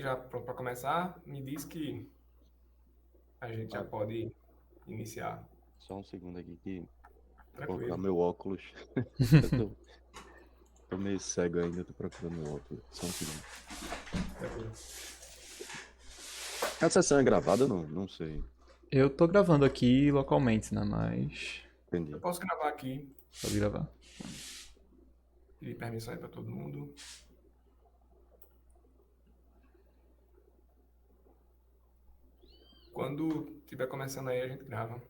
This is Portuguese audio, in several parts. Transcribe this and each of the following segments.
já pronto para começar, me diz que a gente já Ah, pode iniciar. só um segundo aqui que vou colocar Tranquilo. meu óculos. Eu tô meio cego ainda, tô procurando meu óculos. Só um segundo. Tranquilo. A sessão é gravada ou não? Não sei. Eu tô gravando aqui localmente, né? Mas Eu Entendi. posso gravar aqui, pode gravar. pedir permissão aí para todo mundo. Quando estiver começando aí, a gente grava.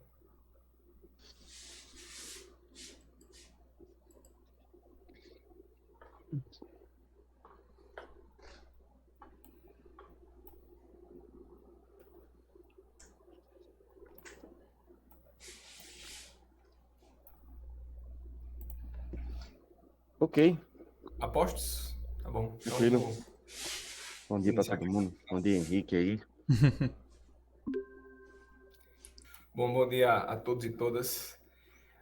Ok, Apostos? Tá bom. Então tranquilo. vou Bom dia pra iniciar todo aqui. mundo. Bom dia, Henrique aí. Bom dia a todos e todas.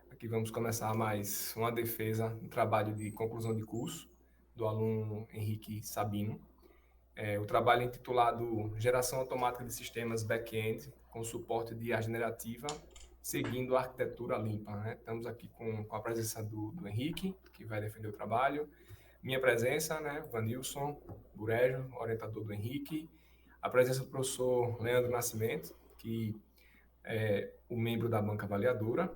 Aqui vamos começar mais uma defesa, um trabalho de conclusão de curso do aluno Henrique Sabino. O trabalho é intitulado Geração Automática de Sistemas Back-end com suporte de IA generativa, seguindo a arquitetura limpa. Né? Estamos aqui com a presença do Henrique, que vai defender o trabalho, minha presença, né, Vanilson Burejo, orientador do Henrique, a presença do professor Leandro Nascimento, que é o membro da banca avaliadora,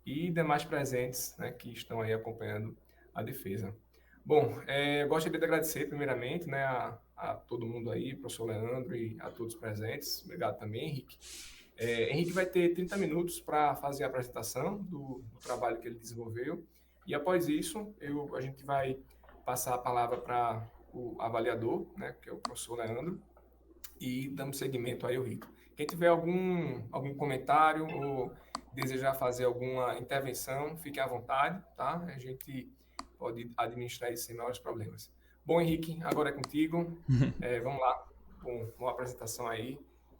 e demais presentes, né, que estão aí acompanhando a defesa. Bom, eu gostaria de agradecer primeiramente, né, a todo mundo aí, professor Leandro e a todos presentes. Obrigado também, Henrique. Henrique vai ter 30 minutos para fazer a apresentação do trabalho que ele desenvolveu e após isso a gente vai passar a palavra para o avaliador, né, que é o professor Leandro, e damos seguimento aí ao Henrique. Quem tiver algum comentário ou desejar fazer alguma intervenção, fique à vontade, tá? A gente pode administrar isso sem maiores problemas. Bom, Henrique, agora é contigo. Vamos lá, com uma apresentação aí.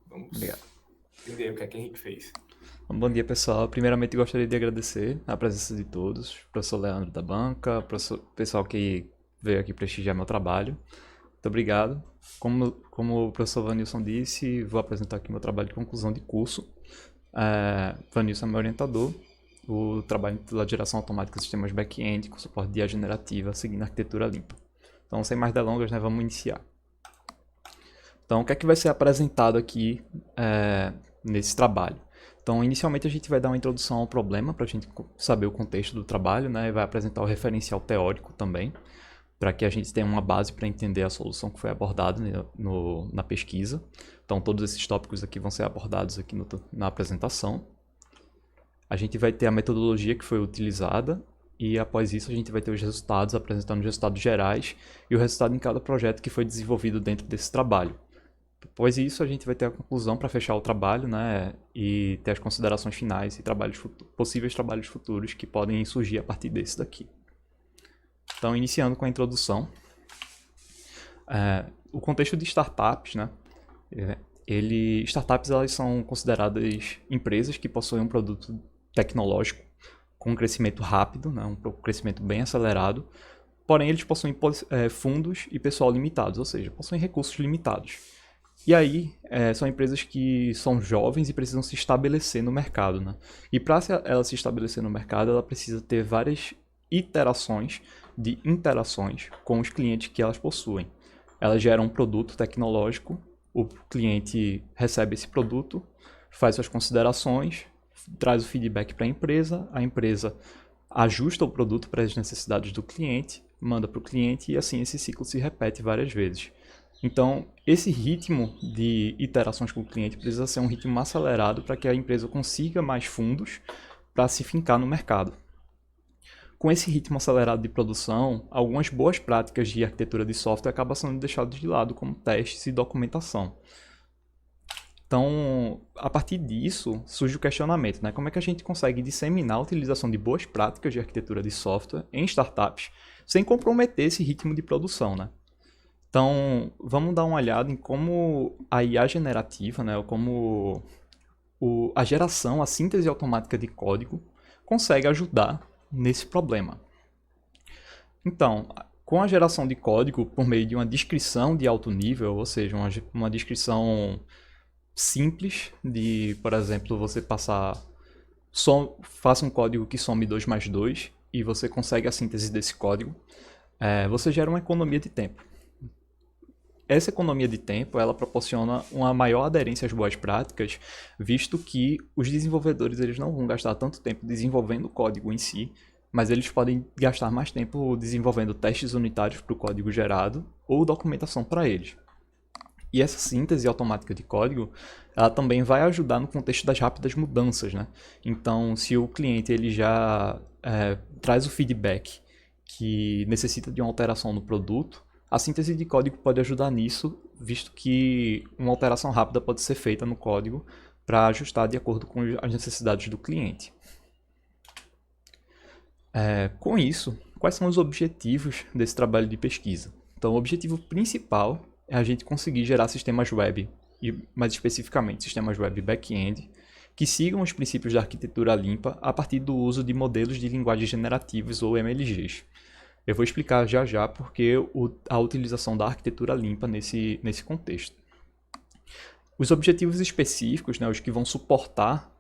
Obrigado. Vamos entender o que é que o Henrique fez. Bom dia, pessoal. Primeiramente, gostaria de agradecer a presença de todos, professor Leandro da banca, pessoal que veio aqui prestigiar meu trabalho. Muito obrigado. Como o professor Vanilson disse, vou apresentar aqui meu trabalho de conclusão de curso. Vanilson é meu orientador. O trabalho da geração automática de sistemas back-end com suporte de IA generativa, seguindo a arquitetura limpa. Então, sem mais delongas, né, vamos iniciar. Então, o que é que vai ser apresentado aqui nesse trabalho? Então, inicialmente a gente vai dar uma introdução ao problema para a gente saber o contexto do trabalho, né? E vai apresentar o referencial teórico também, para que a gente tenha uma base para entender a solução que foi abordada na pesquisa. Então, todos esses tópicos aqui vão ser abordados aqui na apresentação. A gente vai ter a metodologia que foi utilizada e após isso a gente vai ter os resultados, apresentando os resultados gerais e o resultado em cada projeto que foi desenvolvido dentro desse trabalho. Após isso, a gente vai ter a conclusão para fechar o trabalho, né, e ter as considerações finais e possíveis trabalhos futuros que podem surgir a partir desse daqui. Então, iniciando com a introdução, o contexto de startups, né, startups elas são consideradas empresas que possuem um produto tecnológico com um crescimento rápido, né, um crescimento bem acelerado, porém eles possuem fundos e pessoal limitados, ou seja, possuem recursos limitados. E aí, são empresas que são jovens e precisam se estabelecer no mercado, né? E para ela se estabelecer no mercado, ela precisa ter várias iterações de interações com os clientes que elas possuem. Elas geram um produto tecnológico, o cliente recebe esse produto, faz suas considerações, traz o feedback para a empresa ajusta o produto para as necessidades do cliente, manda para o cliente e assim esse ciclo se repete várias vezes. Então, esse ritmo de iterações com o cliente precisa ser um ritmo acelerado para que a empresa consiga mais fundos para se fincar no mercado. Com esse ritmo acelerado de produção, algumas boas práticas de arquitetura de software acabam sendo deixadas de lado, como testes e documentação. Então, a partir disso, surge o questionamento, né? Como é que a gente consegue disseminar a utilização de boas práticas de arquitetura de software em startups sem comprometer esse ritmo de produção, né? Então, vamos dar uma olhada em como a IA generativa, né, ou como a geração, a síntese automática de código consegue ajudar nesse problema. Então, com a geração de código por meio de uma descrição de alto nível, ou seja, uma descrição simples de, por exemplo, você faça um código que some 2 mais 2 e você consegue a síntese desse código, você gera uma economia de tempo. Essa economia de tempo, ela proporciona uma maior aderência às boas práticas, visto que os desenvolvedores eles não vão gastar tanto tempo desenvolvendo o código em si, mas eles podem gastar mais tempo desenvolvendo testes unitários para o código gerado ou documentação para eles. E essa síntese automática de código, ela também vai ajudar no contexto das rápidas mudanças, né? Então, se o cliente ele já traz o feedback que necessita de uma alteração no produto, a síntese de código pode ajudar nisso, visto que uma alteração rápida pode ser feita no código para ajustar de acordo com as necessidades do cliente. Com isso, quais são os objetivos desse trabalho de pesquisa? Então, o objetivo principal é a gente conseguir gerar sistemas web, e mais especificamente sistemas web back-end, que sigam os princípios da arquitetura limpa a partir do uso de modelos de linguagens generativas ou MLGs. Eu vou explicar já já porque a utilização da arquitetura limpa nesse contexto. Os objetivos específicos, né, os que vão suportar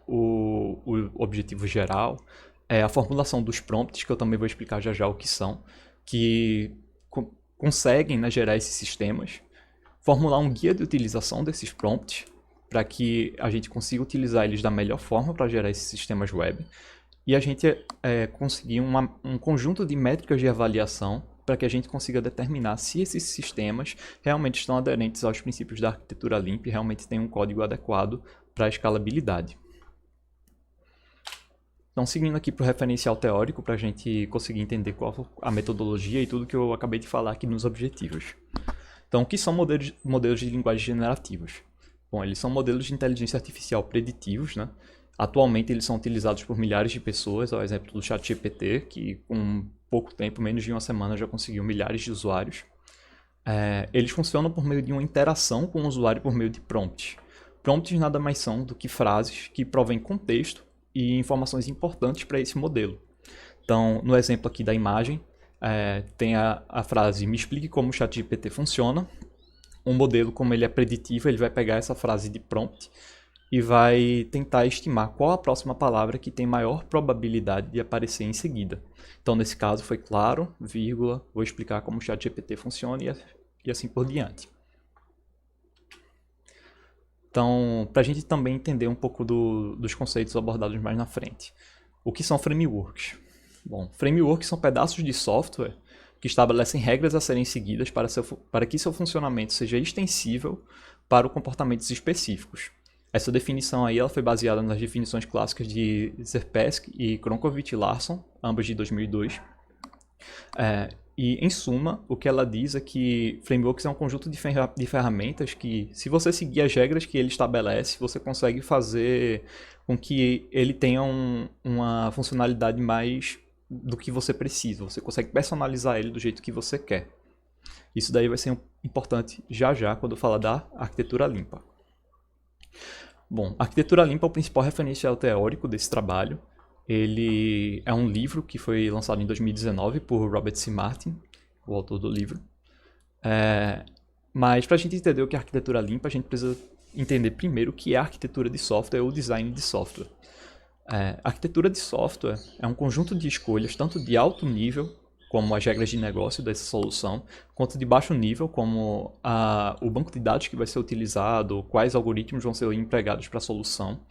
o objetivo geral, é a formulação dos prompts, que eu também vou explicar já já o que são, que conseguem, né, gerar esses sistemas, formular um guia de utilização desses prompts, para que a gente consiga utilizar eles da melhor forma para gerar esses sistemas web, e a gente conseguir um conjunto de métricas de avaliação para que a gente consiga determinar se esses sistemas realmente estão aderentes aos princípios da arquitetura limpa e realmente têm um código adequado para a escalabilidade. Então, seguindo aqui para o referencial teórico, para a gente conseguir entender qual a metodologia e tudo que eu acabei de falar aqui nos objetivos. Então, o que são modelos de linguagem generativos? Bom, eles são modelos de inteligência artificial preditivos, né? Atualmente, eles são utilizados por milhares de pessoas, ao exemplo do ChatGPT, que com pouco tempo, menos de uma semana, já conseguiu milhares de usuários. Eles funcionam por meio de uma interação com o usuário por meio de prompts. Prompts nada mais são do que frases que provém contexto e informações importantes para esse modelo. Então, no exemplo aqui da imagem, tem a frase "me explique como o ChatGPT funciona". Um modelo, como ele é preditivo, ele vai pegar essa frase de prompt e vai tentar estimar qual a próxima palavra que tem maior probabilidade de aparecer em seguida. Então, nesse caso, foi claro, vírgula, vou explicar como o ChatGPT funciona e assim por diante. Então, para a gente também entender um pouco dos conceitos abordados mais na frente. O que são frameworks? Bom, frameworks são pedaços de software que estabelecem regras a serem seguidas para que seu funcionamento seja extensível para comportamentos específicos. Essa definição aí ela foi baseada nas definições clássicas de Zerpesk e Kronkovich-Larson, ambas de 2002. E, em suma, o que ela diz é que frameworks é um conjunto de ferramentas que, se você seguir as regras que ele estabelece, você consegue fazer com que ele tenha uma funcionalidade mais do que você precisa. Você consegue personalizar ele do jeito que você quer. Isso daí vai ser importante já quando eu falar da arquitetura limpa. Bom, a arquitetura limpa é o principal referencial teórico desse trabalho. Ele é um livro que foi lançado em 2019 por Robert C. Martin, o autor do livro. Mas para a gente entender o que é arquitetura limpa, a gente precisa entender primeiro o que é arquitetura de software ou design de software. A arquitetura de software é um conjunto de escolhas tanto de alto nível, como as regras de negócio dessa solução, quanto de baixo nível, como o banco de dados que vai ser utilizado, quais algoritmos vão ser empregados para a solução,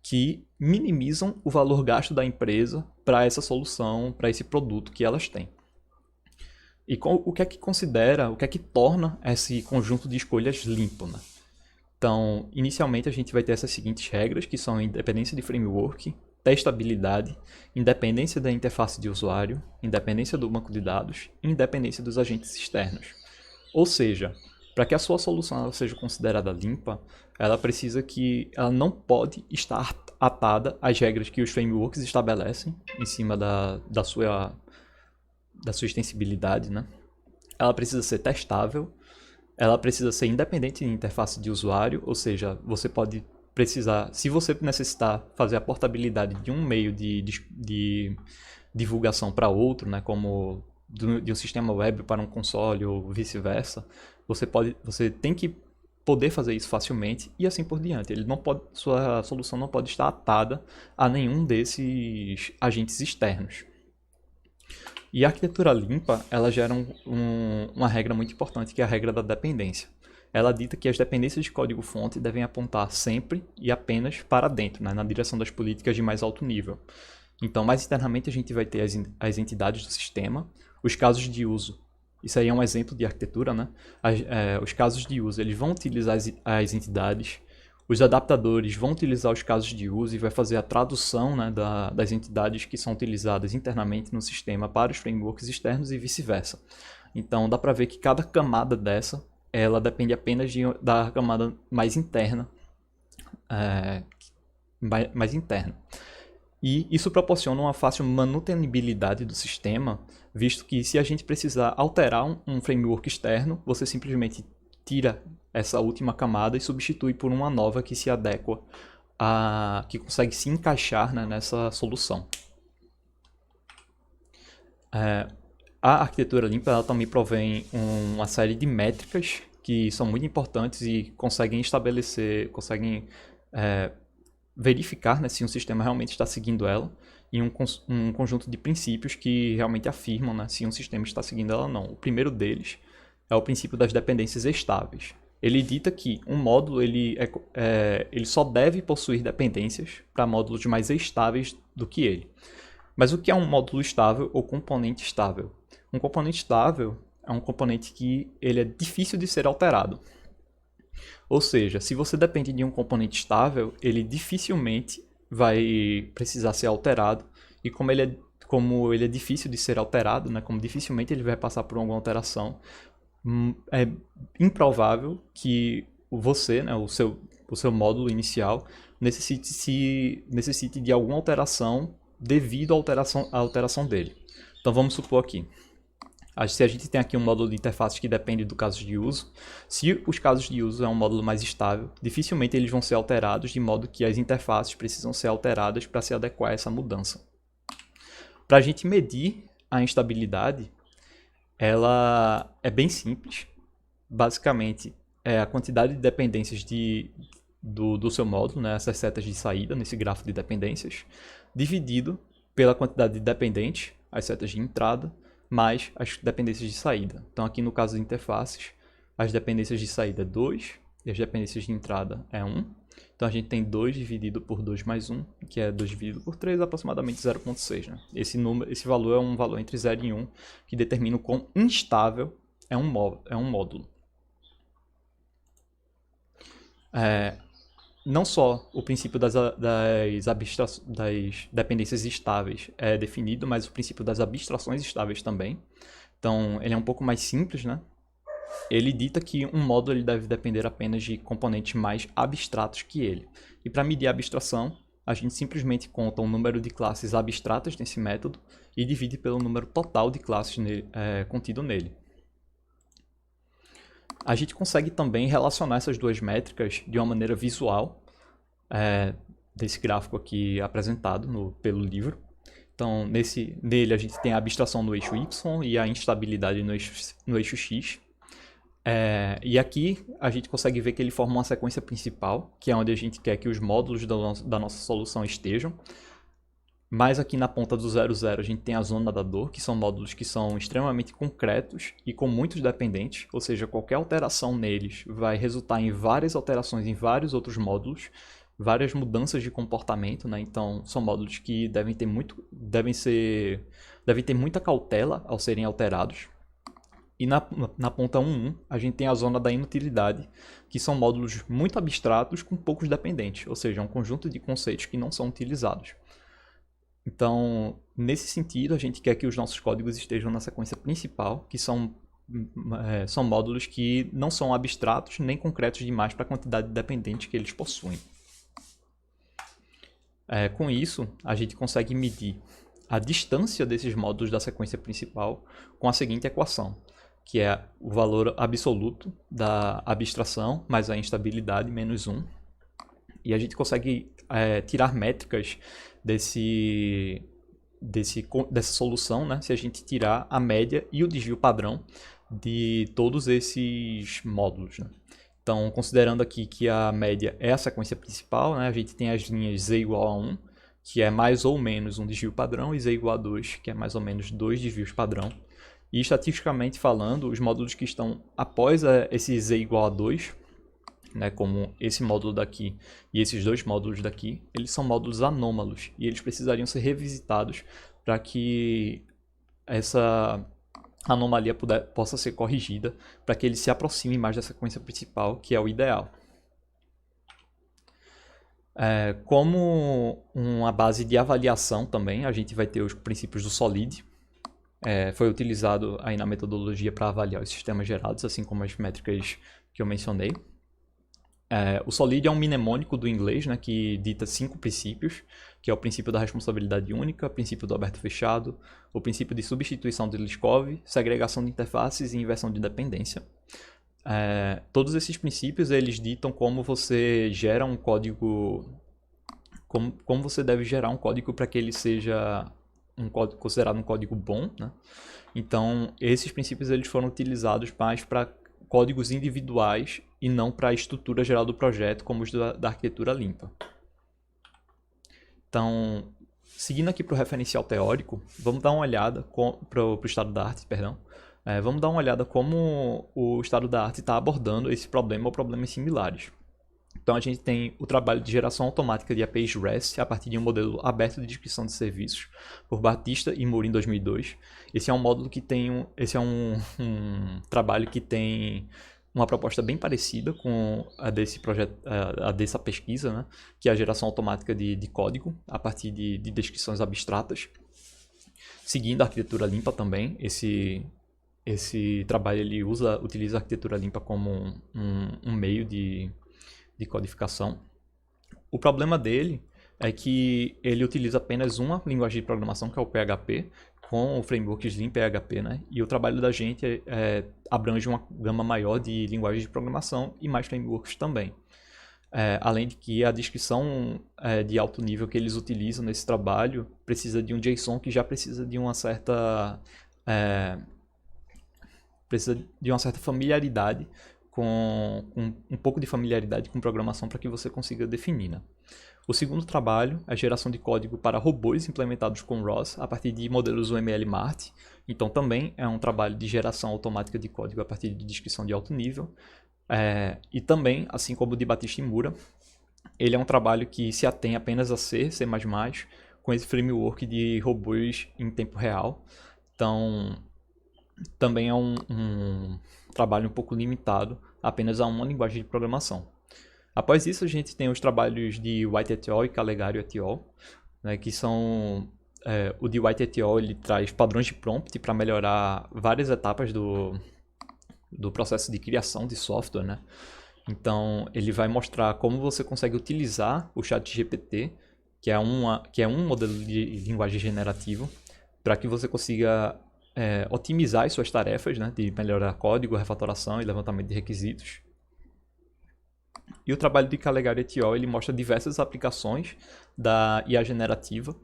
que minimizam o valor gasto da empresa para essa solução, para esse produto que elas têm. E o que é que torna esse conjunto de escolhas limpo, né? Então, inicialmente a gente vai ter essas seguintes regras, que são independência de framework, testabilidade, independência da interface de usuário, independência do banco de dados e independência dos agentes externos. Ou seja, para que a sua solução seja considerada limpa, ela não pode estar atada às regras que os frameworks estabelecem em cima da sua extensibilidade, né? Ela precisa ser testável, ela precisa ser independente de interface de usuário, ou seja, você pode precisar, se você necessitar fazer a portabilidade de um meio de divulgação para outro, né, como de um sistema web para um console ou vice-versa, você tem que poder fazer isso facilmente e assim por diante. Sua solução não pode estar atada a nenhum desses agentes externos. E a arquitetura limpa, ela gera uma regra muito importante, que é a regra da dependência. Ela dita que as dependências de código-fonte devem apontar sempre e apenas para dentro, né, na direção das políticas de mais alto nível. Então, mais internamente, a gente vai ter as entidades do sistema, os casos de uso. Isso aí é um exemplo de arquitetura, né? Os casos de uso, eles vão utilizar as entidades, os adaptadores vão utilizar os casos de uso e vai fazer a tradução, né, das entidades que são utilizadas internamente no sistema para os frameworks externos e vice-versa. Então, dá para ver que cada camada dessa, ela depende apenas da camada mais interna. Mais interna. E isso proporciona uma fácil manutenibilidade do sistema, visto que se a gente precisar alterar um framework externo, você simplesmente tira essa última camada e substitui por uma nova que se adequa, que consegue se encaixar, né, nessa solução. A arquitetura limpa, ela também provém uma série de métricas que são muito importantes e conseguem verificar, né, se um sistema realmente está seguindo ela, e um conjunto de princípios que realmente afirmam, né, se um sistema está seguindo ela ou não. O primeiro deles é o princípio das dependências estáveis. Ele dita que um módulo ele só deve possuir dependências para módulos mais estáveis do que ele. Mas o que é um módulo estável ou componente estável? Um componente estável é um componente que ele é difícil de ser alterado. Ou seja, se você depende de um componente estável, ele dificilmente vai precisar ser alterado. E como ele é difícil de ser alterado, né, como dificilmente ele vai passar por alguma alteração, é improvável que você, né, o seu módulo inicial, necessite de alguma alteração devido à alteração dele. Então vamos supor aqui. Se a gente tem aqui um módulo de interface que depende do caso de uso, se os casos de uso é um módulo mais estável, dificilmente eles vão ser alterados, de modo que as interfaces precisam ser alteradas para se adequar a essa mudança. Para a gente medir a instabilidade, ela é bem simples. Basicamente, é a quantidade de dependências do seu módulo, né, essas setas de saída nesse gráfico de dependências, dividido pela quantidade de dependentes, as setas de entrada, mais as dependências de saída. Então, aqui no caso de interfaces, as dependências de saída é 2 e as dependências de entrada é 1. Então, a gente tem 2 dividido por 2 mais 1, que é 2 dividido por 3, aproximadamente 0,6. Né? Esse valor é um valor entre 0 e 1, que determina o quão instável é um módulo. Não só o princípio das dependências estáveis é definido, mas o princípio das abstrações estáveis também. Então, ele é um pouco mais simples, né? Ele dita que um módulo ele deve depender apenas de componentes mais abstratos que ele. E para medir a abstração, a gente simplesmente conta o número de classes abstratas nesse método e divide pelo número total de classes contido nele. A gente consegue também relacionar essas duas métricas de uma maneira visual, desse gráfico aqui apresentado pelo livro. Então, nele a gente tem a abstração no eixo Y e a instabilidade no eixo X. E aqui a gente consegue ver que ele forma uma sequência principal, que é onde a gente quer que os módulos da nossa solução estejam. Mas aqui na ponta do 0,0 a gente tem a zona da dor, que são módulos que são extremamente concretos e com muitos dependentes, ou seja, qualquer alteração neles vai resultar em várias alterações em vários outros módulos, várias mudanças de comportamento, né? Então são módulos que devem ter muita cautela ao serem alterados. E na ponta 1.1 a gente tem a zona da inutilidade, que são módulos muito abstratos com poucos dependentes, ou seja, um conjunto de conceitos que não são utilizados. Então, nesse sentido, a gente quer que os nossos códigos estejam na sequência principal, que são módulos que não são abstratos nem concretos demais para a quantidade de dependentes que eles possuem. Com isso, a gente consegue medir a distância desses módulos da sequência principal com a seguinte equação, que é o valor absoluto da abstração mais a instabilidade menos 1. E a gente consegue tirar métricas dessa solução, né, se a gente tirar a média e o desvio padrão de todos esses módulos, né? Então, considerando aqui que a média é a sequência principal, né, a gente tem as linhas z igual a 1, que é mais ou menos um desvio padrão, e z igual a 2, que é mais ou menos 2 desvios padrão. E estatisticamente falando, os módulos que estão após esse z igual a 2, né, como esse módulo daqui e esses dois módulos daqui, eles são módulos anômalos e eles precisariam ser revisitados para que essa anomalia possa ser corrigida, para que ele se aproxime mais da sequência principal, que é o ideal. Como uma base de avaliação também, a gente vai ter os princípios do SOLID. Foi utilizado aí na metodologia para avaliar os sistemas gerados, assim como as métricas que eu mencionei. O SOLID é um mnemônico do inglês, né, que dita 5 princípios, que é o princípio da responsabilidade única, o princípio do aberto-fechado, o princípio de substituição de Liskov, segregação de interfaces e inversão de dependência. Todos esses princípios eles ditam como você gera um código, como você deve gerar um código para que ele seja considerado um código bom, né? Então, esses princípios eles foram utilizados mais para códigos individuais e não para a estrutura geral do projeto, como os da arquitetura limpa. Então, seguindo aqui para o referencial teórico, vamos dar uma olhada para o estado da arte, perdão. Vamos dar uma olhada como o estado da arte está abordando esse problema ou problemas similares. Então, a gente tem o trabalho de geração automática de APIs REST a partir de um modelo aberto de descrição de serviços por Batista e Moore em 2002. Esse é um módulo que tem esse é um trabalho que tem uma proposta bem parecida com a desse projeto, a dessa pesquisa, né? Que é a geração automática de código a partir de descrições abstratas, seguindo a arquitetura limpa também. Esse trabalho ele utiliza a arquitetura limpa como um meio de codificação. O problema dele é que ele utiliza apenas uma linguagem de programação, que é o PHP, com o framework Slim PHP, né? E o trabalho da gente abrange uma gama maior de linguagens de programação e mais frameworks também. Além de que a descrição de alto nível que eles utilizam nesse trabalho precisa de um JSON que já precisa de uma certa familiaridade com um pouco de familiaridade com programação para que você consiga definir, né? O segundo trabalho é a geração de código para robôs implementados com ROS a partir de modelos UML-MART. Então também é um trabalho de geração automática de código a partir de descrição de alto nível. E também, assim como o de Batista e Mura, ele é um trabalho que se atém apenas a C++, com esse framework de robôs em tempo real. Então também é um trabalho um pouco limitado apenas a uma linguagem de programação. Após isso, a gente tem os trabalhos de White et al. E Calegari et al., né, que são... o de White et al. Ele traz padrões de prompt para melhorar várias etapas do processo de criação de software, né? Então, ele vai mostrar como você consegue utilizar o ChatGPT, que é um modelo de linguagem generativo, para que você consiga otimizar as suas tarefas, né, de melhorar código, refatoração e levantamento de requisitos. E o trabalho de Calegari et al. Ele mostra diversas aplicações da IA generativa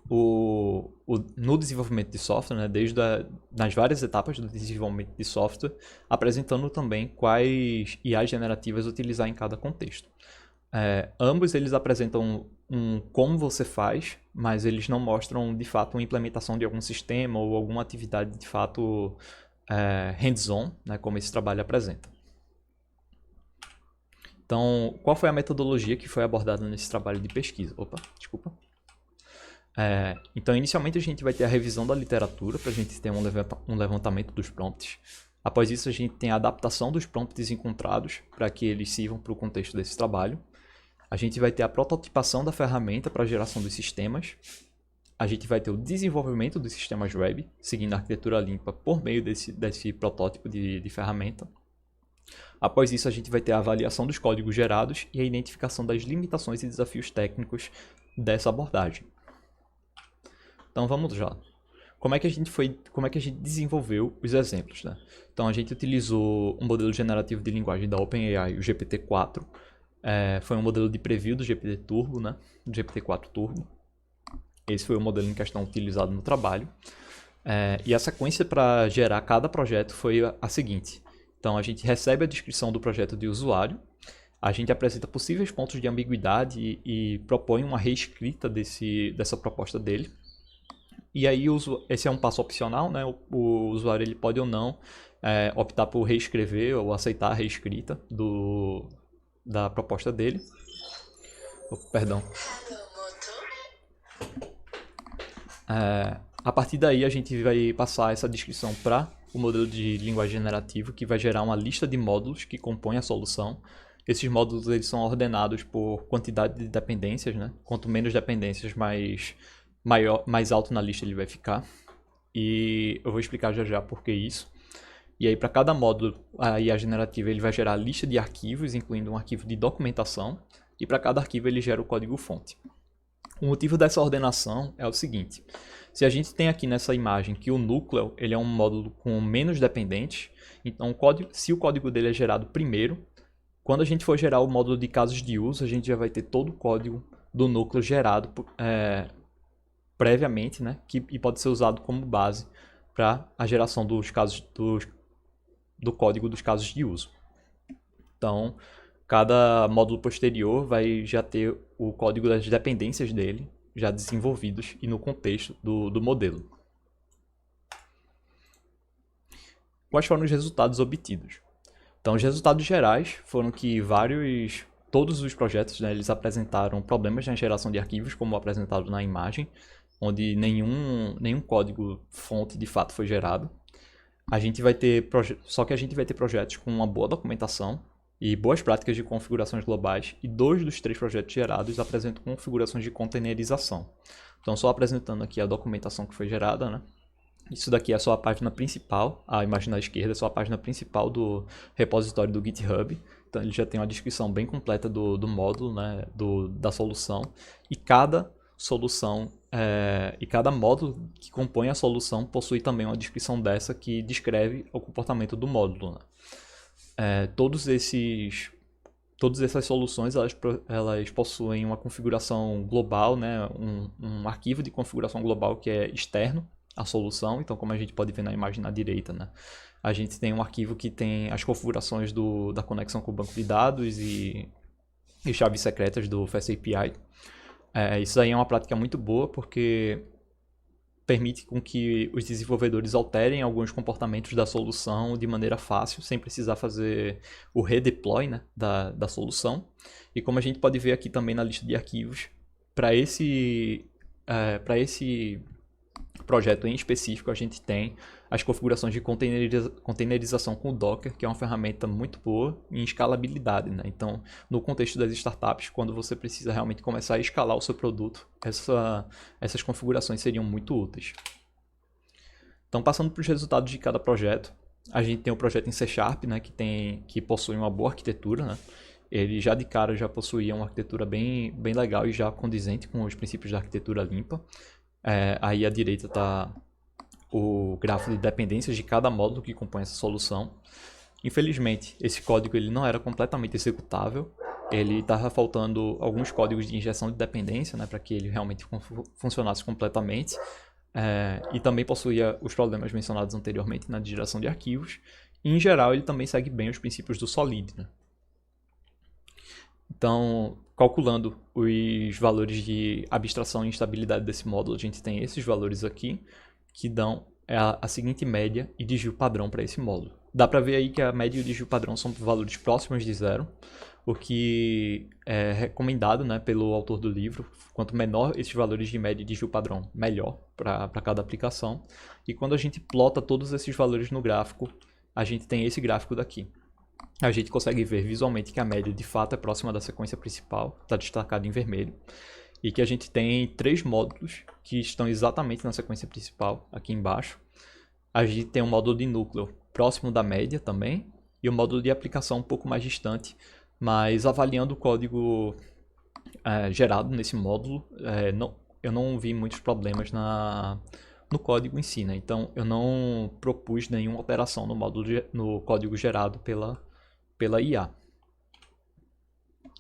no desenvolvimento de software, né, nas várias etapas do desenvolvimento de software, apresentando também quais IA generativas utilizar em cada contexto. Ambos eles apresentam como você faz, mas eles não mostram de fato uma implementação de algum sistema ou alguma atividade de fato hands-on, né, como esse trabalho apresenta. Então, qual foi a metodologia que foi abordada nesse trabalho de pesquisa? Então, inicialmente a gente vai ter a revisão da literatura para a gente ter um levantamento dos prompts. Após isso, a gente tem a adaptação dos prompts encontrados para que eles sirvam para o contexto desse trabalho. A gente vai ter a prototipação da ferramenta para a geração dos sistemas. A gente vai ter o desenvolvimento dos sistemas web, seguindo a arquitetura limpa por meio desse protótipo de ferramenta. Após isso, a gente vai ter a avaliação dos códigos gerados e a identificação das limitações e desafios técnicos dessa abordagem. Então vamos lá. Como é que a gente desenvolveu os exemplos, né? Então a gente utilizou um modelo generativo de linguagem da OpenAI, o GPT-4. Foi um modelo de preview do GPT Turbo, né? Do GPT-4 Turbo. Esse foi o modelo em questão utilizado no trabalho. E a sequência para gerar cada projeto foi a seguinte. Então, a gente recebe a descrição do projeto de usuário, a gente apresenta possíveis pontos de ambiguidade e propõe uma reescrita dessa proposta dele. E aí, esse é um passo opcional, né? O usuário ele pode ou não optar por reescrever ou aceitar a reescrita da proposta dele. Perdão. A partir daí, a gente vai passar essa descrição para o modelo de linguagem generativa, que vai gerar uma lista de módulos que compõem a solução. Esses módulos eles são ordenados por quantidade de dependências, né? Quanto menos dependências, mais alto na lista ele vai ficar. E eu vou explicar já por que isso. E aí, para cada módulo, a IA generativa ele vai gerar a lista de arquivos, incluindo um arquivo de documentação. E para cada arquivo ele gera o código-fonte. O motivo dessa ordenação é o seguinte. Se a gente tem aqui nessa imagem que o núcleo ele é um módulo com menos dependentes, então se o código dele é gerado primeiro, quando a gente for gerar o módulo de casos de uso, a gente já vai ter todo o código do núcleo gerado previamente, né? E pode ser usado como base para a geração dos casos do código dos casos de uso. Então, cada módulo posterior vai já ter o código das dependências dele já desenvolvidos e no contexto do modelo. Quais foram os resultados obtidos? Então, os resultados gerais foram que todos os projetos, né, eles apresentaram problemas na geração de arquivos, como apresentado na imagem, onde nenhum código fonte de fato foi gerado. Só que a gente vai ter projetos com uma boa documentação e boas práticas de configurações globais, e 2 dos 3 projetos gerados apresentam configurações de containerização. Então, só apresentando aqui a documentação que foi gerada, né? Isso daqui é só a página principal, a imagem da esquerda é só a página principal do repositório do GitHub. Então, ele já tem uma descrição bem completa do módulo, né? Da solução, e cada solução e cada módulo que compõe a solução possui também uma descrição dessa que descreve o comportamento do módulo, né? Todas essas soluções elas possuem uma configuração global, né? Um arquivo de configuração global que é externo à solução. Então, como a gente pode ver na imagem na direita, né? A gente tem um arquivo que tem as configurações da conexão com o banco de dados e chaves secretas do FastAPI. Isso aí é uma prática muito boa porque permite com que os desenvolvedores alterem alguns comportamentos da solução de maneira fácil, sem precisar fazer o redeploy, né, da solução. E como a gente pode ver aqui também na lista de arquivos, para esse projeto em específico, a gente tem as configurações de containerização com o Docker, que é uma ferramenta muito boa em escalabilidade, né? Então, no contexto das startups, quando você precisa realmente começar a escalar o seu produto, essas configurações seriam muito úteis. Então, passando para os resultados de cada projeto, a gente tem o projeto em C#, né, que possui uma boa arquitetura, né? Ele já de cara já possuía uma arquitetura bem legal e já condizente com os princípios da arquitetura limpa. Aí à direita está o gráfico de dependências de cada módulo que compõe essa solução. Infelizmente, esse código ele não era completamente executável. Ele estava faltando alguns códigos de injeção de dependência, né, para que ele realmente funcionasse completamente. E também possuía os problemas mencionados anteriormente na geração de arquivos. E, em geral, ele também segue bem os princípios do Solid, né? Então, calculando os valores de abstração e instabilidade desse módulo, a gente tem esses valores aqui, que dão a seguinte média e desvio padrão para esse módulo. Dá para ver aí que a média e o desvio padrão são valores próximos de zero, o que é recomendado, né, pelo autor do livro. Quanto menor esses valores de média e desvio padrão, melhor para cada aplicação. E quando a gente plota todos esses valores no gráfico, a gente tem esse gráfico daqui. A gente consegue ver visualmente que a média de fato é próxima da sequência principal, está destacado em vermelho, e que a gente tem 3 módulos que estão exatamente na sequência principal, aqui embaixo. A gente tem um módulo de núcleo próximo da média também, e um módulo de aplicação um pouco mais distante, mas avaliando o código gerado nesse módulo, eu não vi muitos problemas no código em si, né? Então eu não propus nenhuma alteração no código gerado pela IA.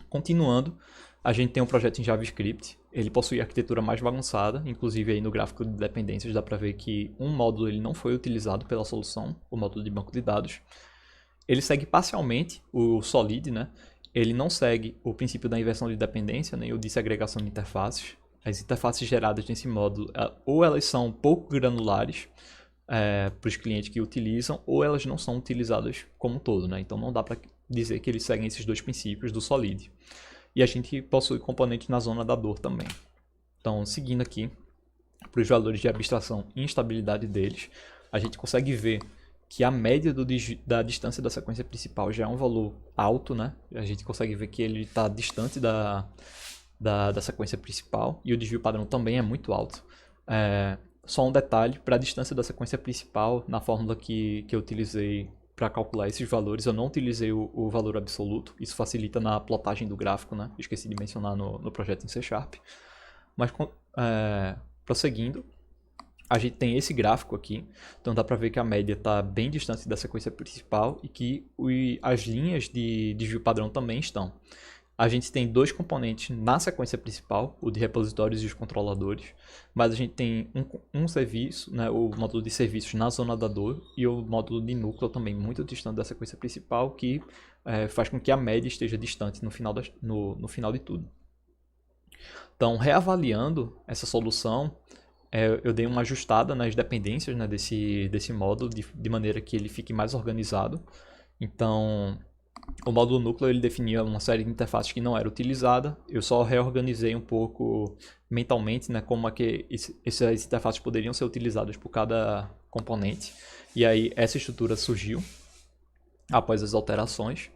Continuando, a gente tem um projeto em JavaScript. Ele possui a arquitetura mais bagunçada, inclusive aí no gráfico de dependências dá para ver que um módulo ele não foi utilizado pela solução, o módulo de banco de dados. Ele segue parcialmente o Solid, né? Ele não segue o princípio da inversão de dependência, nem o de segregação de interfaces. As interfaces geradas nesse módulo, ou elas são pouco granulares para os clientes que utilizam, ou elas não são utilizadas como um todo, né? Então não dá para dizer que eles seguem esses dois princípios do Solid. E a gente possui componentes na zona da dor também. Então, seguindo aqui para os valores de abstração e instabilidade deles, a gente consegue ver que a média da distância da sequência principal já é um valor alto, né? A gente consegue ver que ele está distante da sequência principal, e o desvio padrão também é muito alto. Só um detalhe, para a distância da sequência principal, na fórmula que eu utilizei para calcular esses valores, eu não utilizei o valor absoluto. Isso facilita na plotagem do gráfico, né? Esqueci de mencionar no projeto em C#. Mas, prosseguindo, a gente tem esse gráfico aqui. Então dá para ver que a média está bem distante da sequência principal e que as linhas de desvio padrão também estão. A gente tem dois componentes na sequência principal, o de repositórios e os controladores, mas a gente tem um serviço, né, o módulo de serviços na zona da dor, e o módulo de núcleo também muito distante da sequência principal, que faz com que a média esteja distante no final de tudo. Então, reavaliando essa solução, eu dei uma ajustada nas dependências, né, desse módulo, de maneira que ele fique mais organizado. Então, o módulo núcleo ele definia uma série de interfaces que não era utilizada. Eu só reorganizei um pouco mentalmente, né, como é que essas interfaces poderiam ser utilizadas por cada componente. E aí essa estrutura surgiu após as alterações.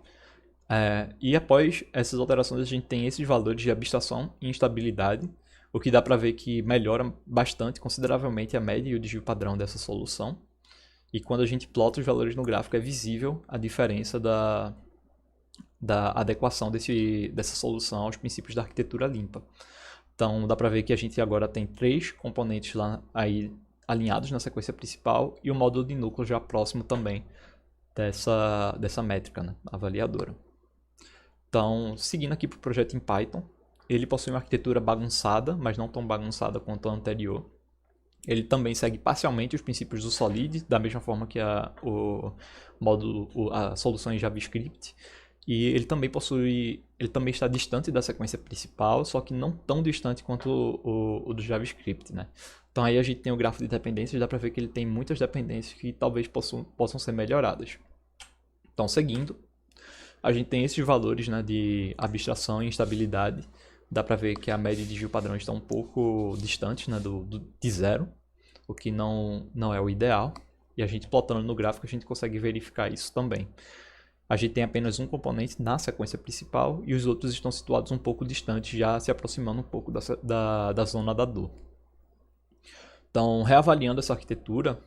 E após essas alterações a gente tem esses valores de abstração e instabilidade, o que dá para ver que melhora bastante, consideravelmente, a média e o desvio padrão dessa solução. E quando a gente plota os valores no gráfico é visível a diferença da adequação dessa solução aos princípios da arquitetura limpa. Então dá para ver que a gente agora tem 3 componentes lá aí alinhados na sequência principal e o módulo de núcleo já próximo também dessa métrica, né, avaliadora. Então, seguindo aqui para o projeto em Python, ele possui uma arquitetura bagunçada, mas não tão bagunçada quanto a anterior. Ele também segue parcialmente os princípios do Solid, da mesma forma que a solução em JavaScript. E ele também está distante da sequência principal, só que não tão distante quanto o do JavaScript, né? Então aí a gente tem o gráfico de dependências, dá para ver que ele tem muitas dependências que talvez possam ser melhoradas. Então, seguindo, a gente tem esses valores, né, de abstração e instabilidade. Dá para ver que a média de desvio padrão está um pouco distante, né, de zero, o que não é o ideal. E a gente plotando no gráfico a gente consegue verificar isso também. A gente tem apenas um componente na sequência principal e os outros estão situados um pouco distantes, já se aproximando um pouco da zona da dor. Então, reavaliando essa arquitetura,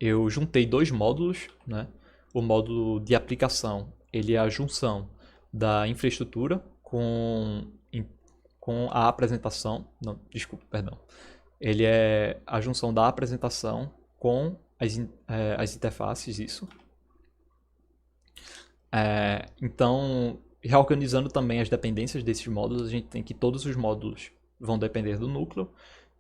eu juntei 2 módulos, né? O módulo de aplicação, ele é a junção da infraestrutura com a apresentação. Não, desculpa, perdão. Ele é a junção da apresentação com as interfaces, isso. Então, reorganizando também as dependências desses módulos, a gente tem que todos os módulos vão depender do núcleo,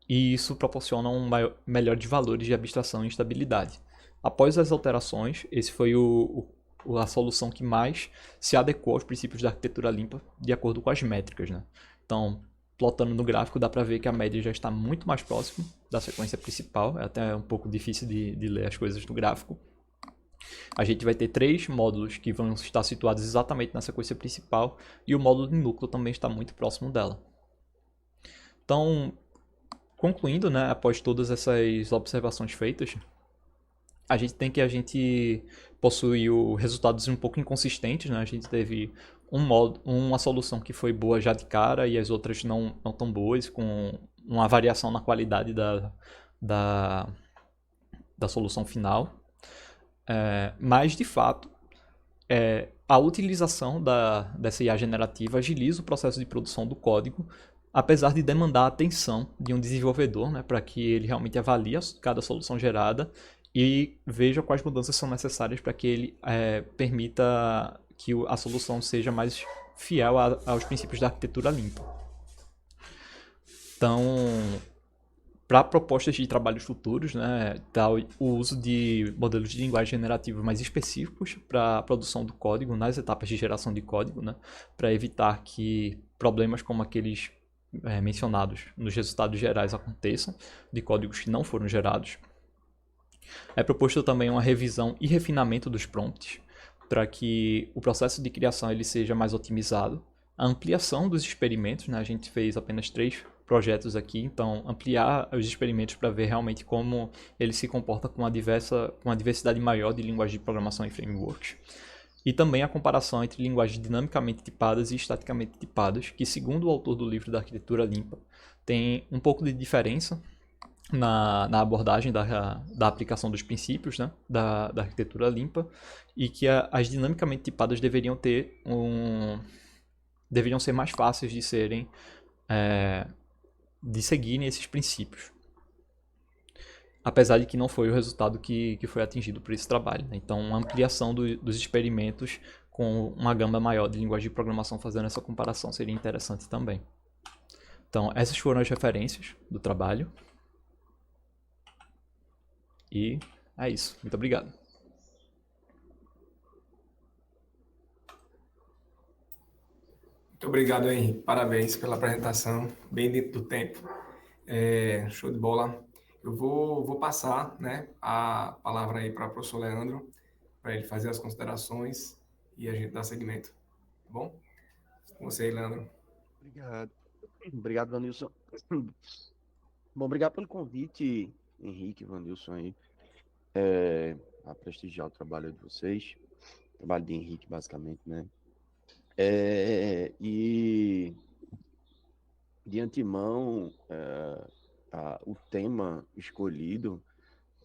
e isso proporciona um melhor de valores de abstração e estabilidade. Após as alterações, esse foi a solução que mais se adequou aos princípios da arquitetura limpa, de acordo com as métricas, né? Então, plotando no gráfico, dá para ver que a média já está muito mais próximo da sequência principal. É até um pouco difícil de ler as coisas no gráfico. A gente vai ter 3 módulos que vão estar situados exatamente na sequência principal, e o módulo de núcleo também está muito próximo dela. Então, concluindo, né, após todas essas observações feitas, a gente possuiu resultados um pouco inconsistentes, né? A gente teve uma solução que foi boa já de cara e as outras não tão boas, com uma variação na qualidade da solução final. Mas, de fato, a utilização dessa IA generativa agiliza o processo de produção do código, apesar de demandar a atenção de um desenvolvedor, né, para que ele realmente avalie cada solução gerada e veja quais mudanças são necessárias para que ele permita que a solução seja mais fiel aos princípios da arquitetura limpa. Então, para propostas de trabalhos futuros, né, tá o uso de modelos de linguagem generativa mais específicos para a produção do código nas etapas de geração de código, né, para evitar que problemas como aqueles mencionados nos resultados gerais aconteçam, de códigos que não foram gerados. É proposto também uma revisão e refinamento dos prompts, para que o processo de criação ele seja mais otimizado. A ampliação dos experimentos, né? A gente fez apenas 3 projetos aqui, então ampliar os experimentos para ver realmente como ele se comporta com uma diversidade maior de linguagens de programação e frameworks. E também a comparação entre linguagens dinamicamente tipadas e estaticamente tipadas, que segundo o autor do livro da Arquitetura Limpa, tem um pouco de diferença na abordagem da aplicação dos princípios, né, da arquitetura limpa, e que as dinamicamente tipadas deveriam ser mais fáceis de seguirem esses princípios. Apesar de que não foi o resultado que foi atingido por esse trabalho, né? Então, uma ampliação dos experimentos com uma gama maior de linguagem de programação fazendo essa comparação seria interessante também. Então, essas foram as referências do trabalho. E é isso. Muito obrigado. Muito obrigado, Henrique. Parabéns pela apresentação, bem dentro do tempo. Show de bola. Eu vou passar, né, a palavra aí para o professor Leandro, para ele fazer as considerações e a gente dar seguimento. Tá bom? Com você aí, Leandro. Obrigado. Obrigado, Vanilson. Bom, obrigado pelo convite, Henrique e Vanilson aí, a prestigiar o trabalho de vocês. O trabalho de Henrique, basicamente, né? E de antemão, o tema escolhido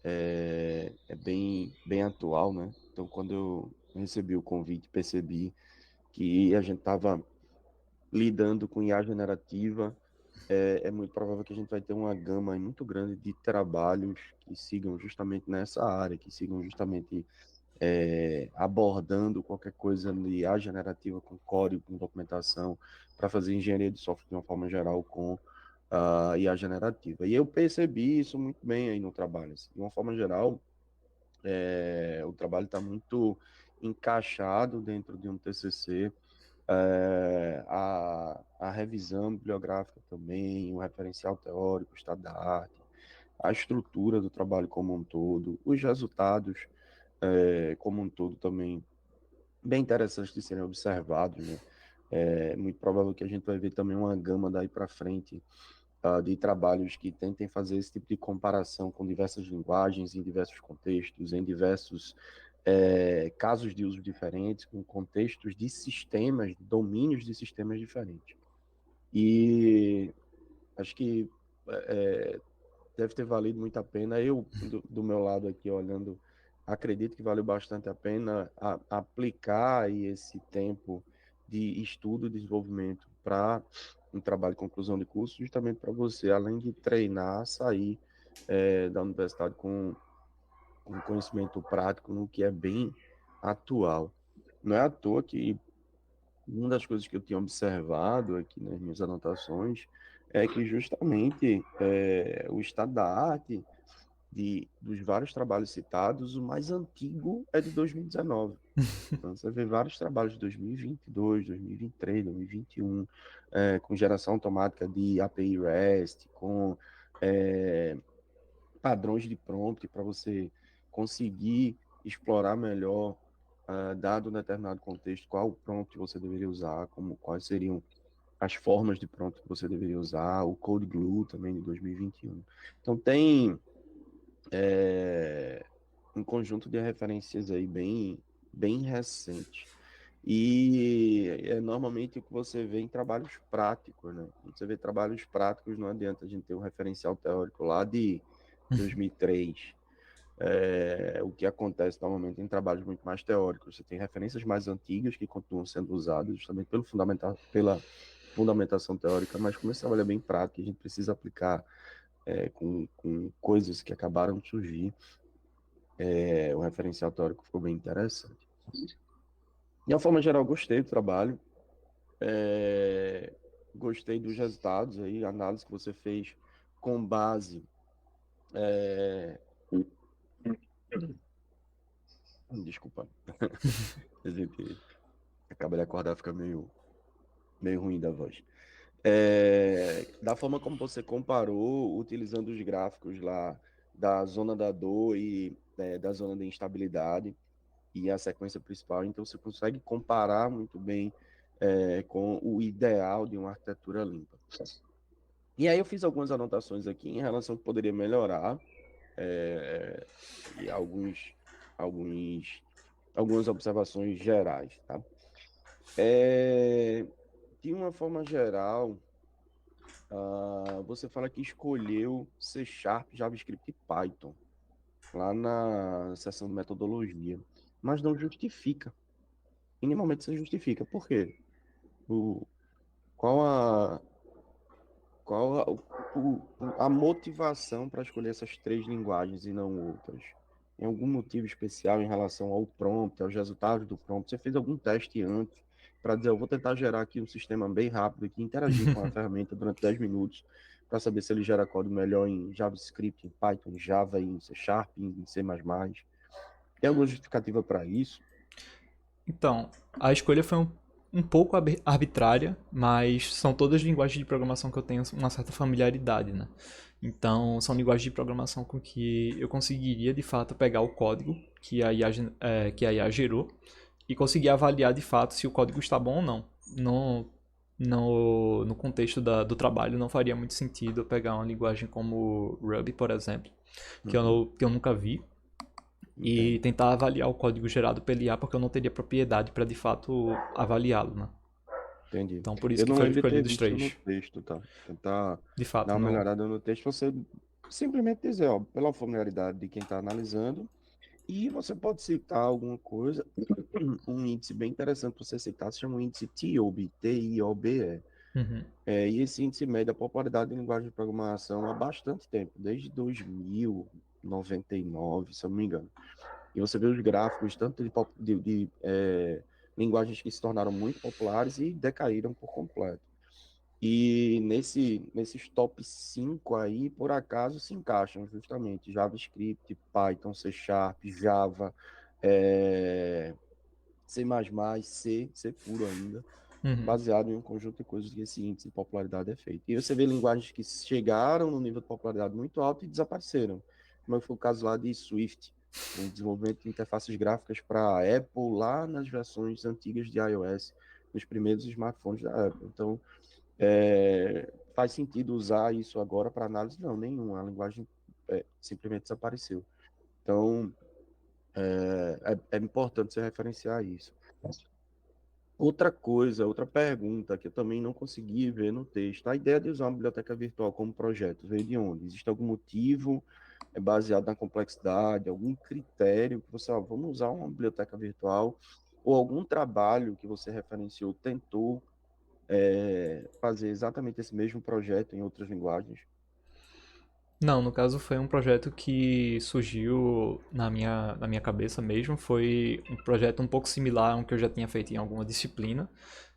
é bem atual, né? Então, quando eu recebi o convite, percebi que a gente estava lidando com IA generativa. É muito provável que a gente vai ter uma gama muito grande de trabalhos que sigam justamente nessa área, que sigam justamente abordando qualquer coisa de IA generativa com código, com documentação, para fazer engenharia de software de uma forma geral com a IA generativa. E eu percebi isso muito bem aí no trabalho. Assim. De uma forma geral, o trabalho está muito encaixado dentro de um TCC, a revisão bibliográfica também, o referencial teórico, o estado da arte, a estrutura do trabalho como um todo, os resultados como um todo também bem interessantes de serem observados, né? É muito provável que a gente vai ver também uma gama daí para frente de trabalhos que tentem fazer esse tipo de comparação com diversas linguagens, em diversos contextos, em diversos casos de uso diferentes, com contextos de sistemas, domínios de sistemas diferentes. E acho que deve ter valido muito a pena. Eu, do meu lado aqui, olhando, acredito que valeu bastante a pena aplicar aí esse tempo de estudo e desenvolvimento para um trabalho de conclusão de curso, justamente para você, além de treinar, sair da universidade com conhecimento prático no que é bem atual. Não é à toa que uma das coisas que eu tinha observado aqui nas minhas anotações é que justamente o estado da arte dos vários trabalhos citados, o mais antigo é de 2019. Então, você vê vários trabalhos de 2022, 2023, 2021, com geração automática de API REST, com padrões de prompt para você conseguir explorar melhor, dado um determinado contexto, qual prompt você deveria usar, quais seriam as formas de prompt que você deveria usar, o Code Glue também de 2021. Então tem um conjunto de referências aí bem recente. E normalmente o que você vê em trabalhos práticos, né? Quando você vê trabalhos práticos, não adianta a gente ter um referencial teórico lá de 2003. O que acontece normalmente em trabalhos muito mais teóricos. Você tem referências mais antigas que continuam sendo usadas justamente pela fundamentação teórica, mas como esse trabalho é bem prático, a gente precisa aplicar com coisas que acabaram de surgir, o referencial teórico ficou bem interessante. De uma forma geral, gostei do trabalho. É, gostei dos resultados aí, a análise que você fez com base. é, Desculpa. A gente acaba de acordar, fica meio ruim da voz. Da forma como você comparou, utilizando os gráficos lá da zona da dor e da zona da instabilidade e a sequência principal, então você consegue comparar muito bem com o ideal de uma arquitetura limpa. E aí eu fiz algumas anotações aqui em relação ao que poderia melhorar e alguns, algumas observações gerais, tá? De uma forma geral, você fala que escolheu C Sharp, JavaScript e Python lá na seção de metodologia, mas não justifica. Minimamente você justifica. Por quê? O, qual a, qual a motivação para escolher essas três linguagens e não outras? Tem algum motivo especial em relação ao prompt, aos resultados do prompt? Você fez algum teste antes para dizer, eu vou tentar gerar aqui um sistema bem rápido aqui, interagir com a ferramenta durante 10 minutos para saber se ele gera código melhor em JavaScript, em Python, em Java, em C Sharp, em C++. Tem alguma justificativa para isso? Então, a escolha foi um pouco arbitrária, mas são todas linguagens de programação que eu tenho uma certa familiaridade, né? Então, são linguagens de programação com que eu conseguiria, de fato, pegar o código que a IA, que a IA gerou e conseguir avaliar, de fato, se o código está bom ou não. No contexto do trabalho, não faria muito sentido eu pegar uma linguagem como Ruby, por exemplo, que eu nunca vi, e Entendo. tentar avaliar o código gerado pelo IA, porque eu não teria propriedade para de fato avaliá-lo, né? Entendi. Então por isso Eu que não foi lembro de ter escolhido os visto no três. texto, tá? Tentar De dar fato, uma não. melhorada no texto, você simplesmente dizer, ó, pela familiaridade de quem está analisando, e você pode citar alguma coisa, um índice bem interessante para você citar, se chama o índice TIOBE, T-I-O-B-E. Uhum. E esse índice mede a popularidade de linguagem de programação há bastante tempo, desde 2099, se eu não me engano. E você vê os gráficos, tanto de linguagens que se tornaram muito populares e decaíram por completo. E nesses top 5 aí, por acaso, se encaixam justamente JavaScript, Python, C Sharp, Java, C++, C puro ainda, Uhum. baseado em um conjunto de coisas que esse índice de popularidade é feito. E você vê linguagens que chegaram no nível de popularidade muito alto e desapareceram, como foi o caso lá de Swift, o desenvolvimento de interfaces gráficas para a Apple lá nas versões antigas de iOS, nos primeiros smartphones da Apple. Então, faz sentido usar isso agora para análise? Não, nenhum. A linguagem simplesmente desapareceu. Então, é importante você referenciar isso. Outra coisa, outra pergunta que eu também não consegui ver no texto. A ideia de usar uma biblioteca virtual como projeto veio de onde? Existe algum motivo baseado na complexidade, algum critério que você, vamos usar uma biblioteca virtual, ou algum trabalho que você referenciou, tentou fazer exatamente esse mesmo projeto em outras linguagens? Não, no caso foi um projeto que surgiu na minha cabeça mesmo. Foi um projeto um pouco similar a um que eu já tinha feito em alguma disciplina.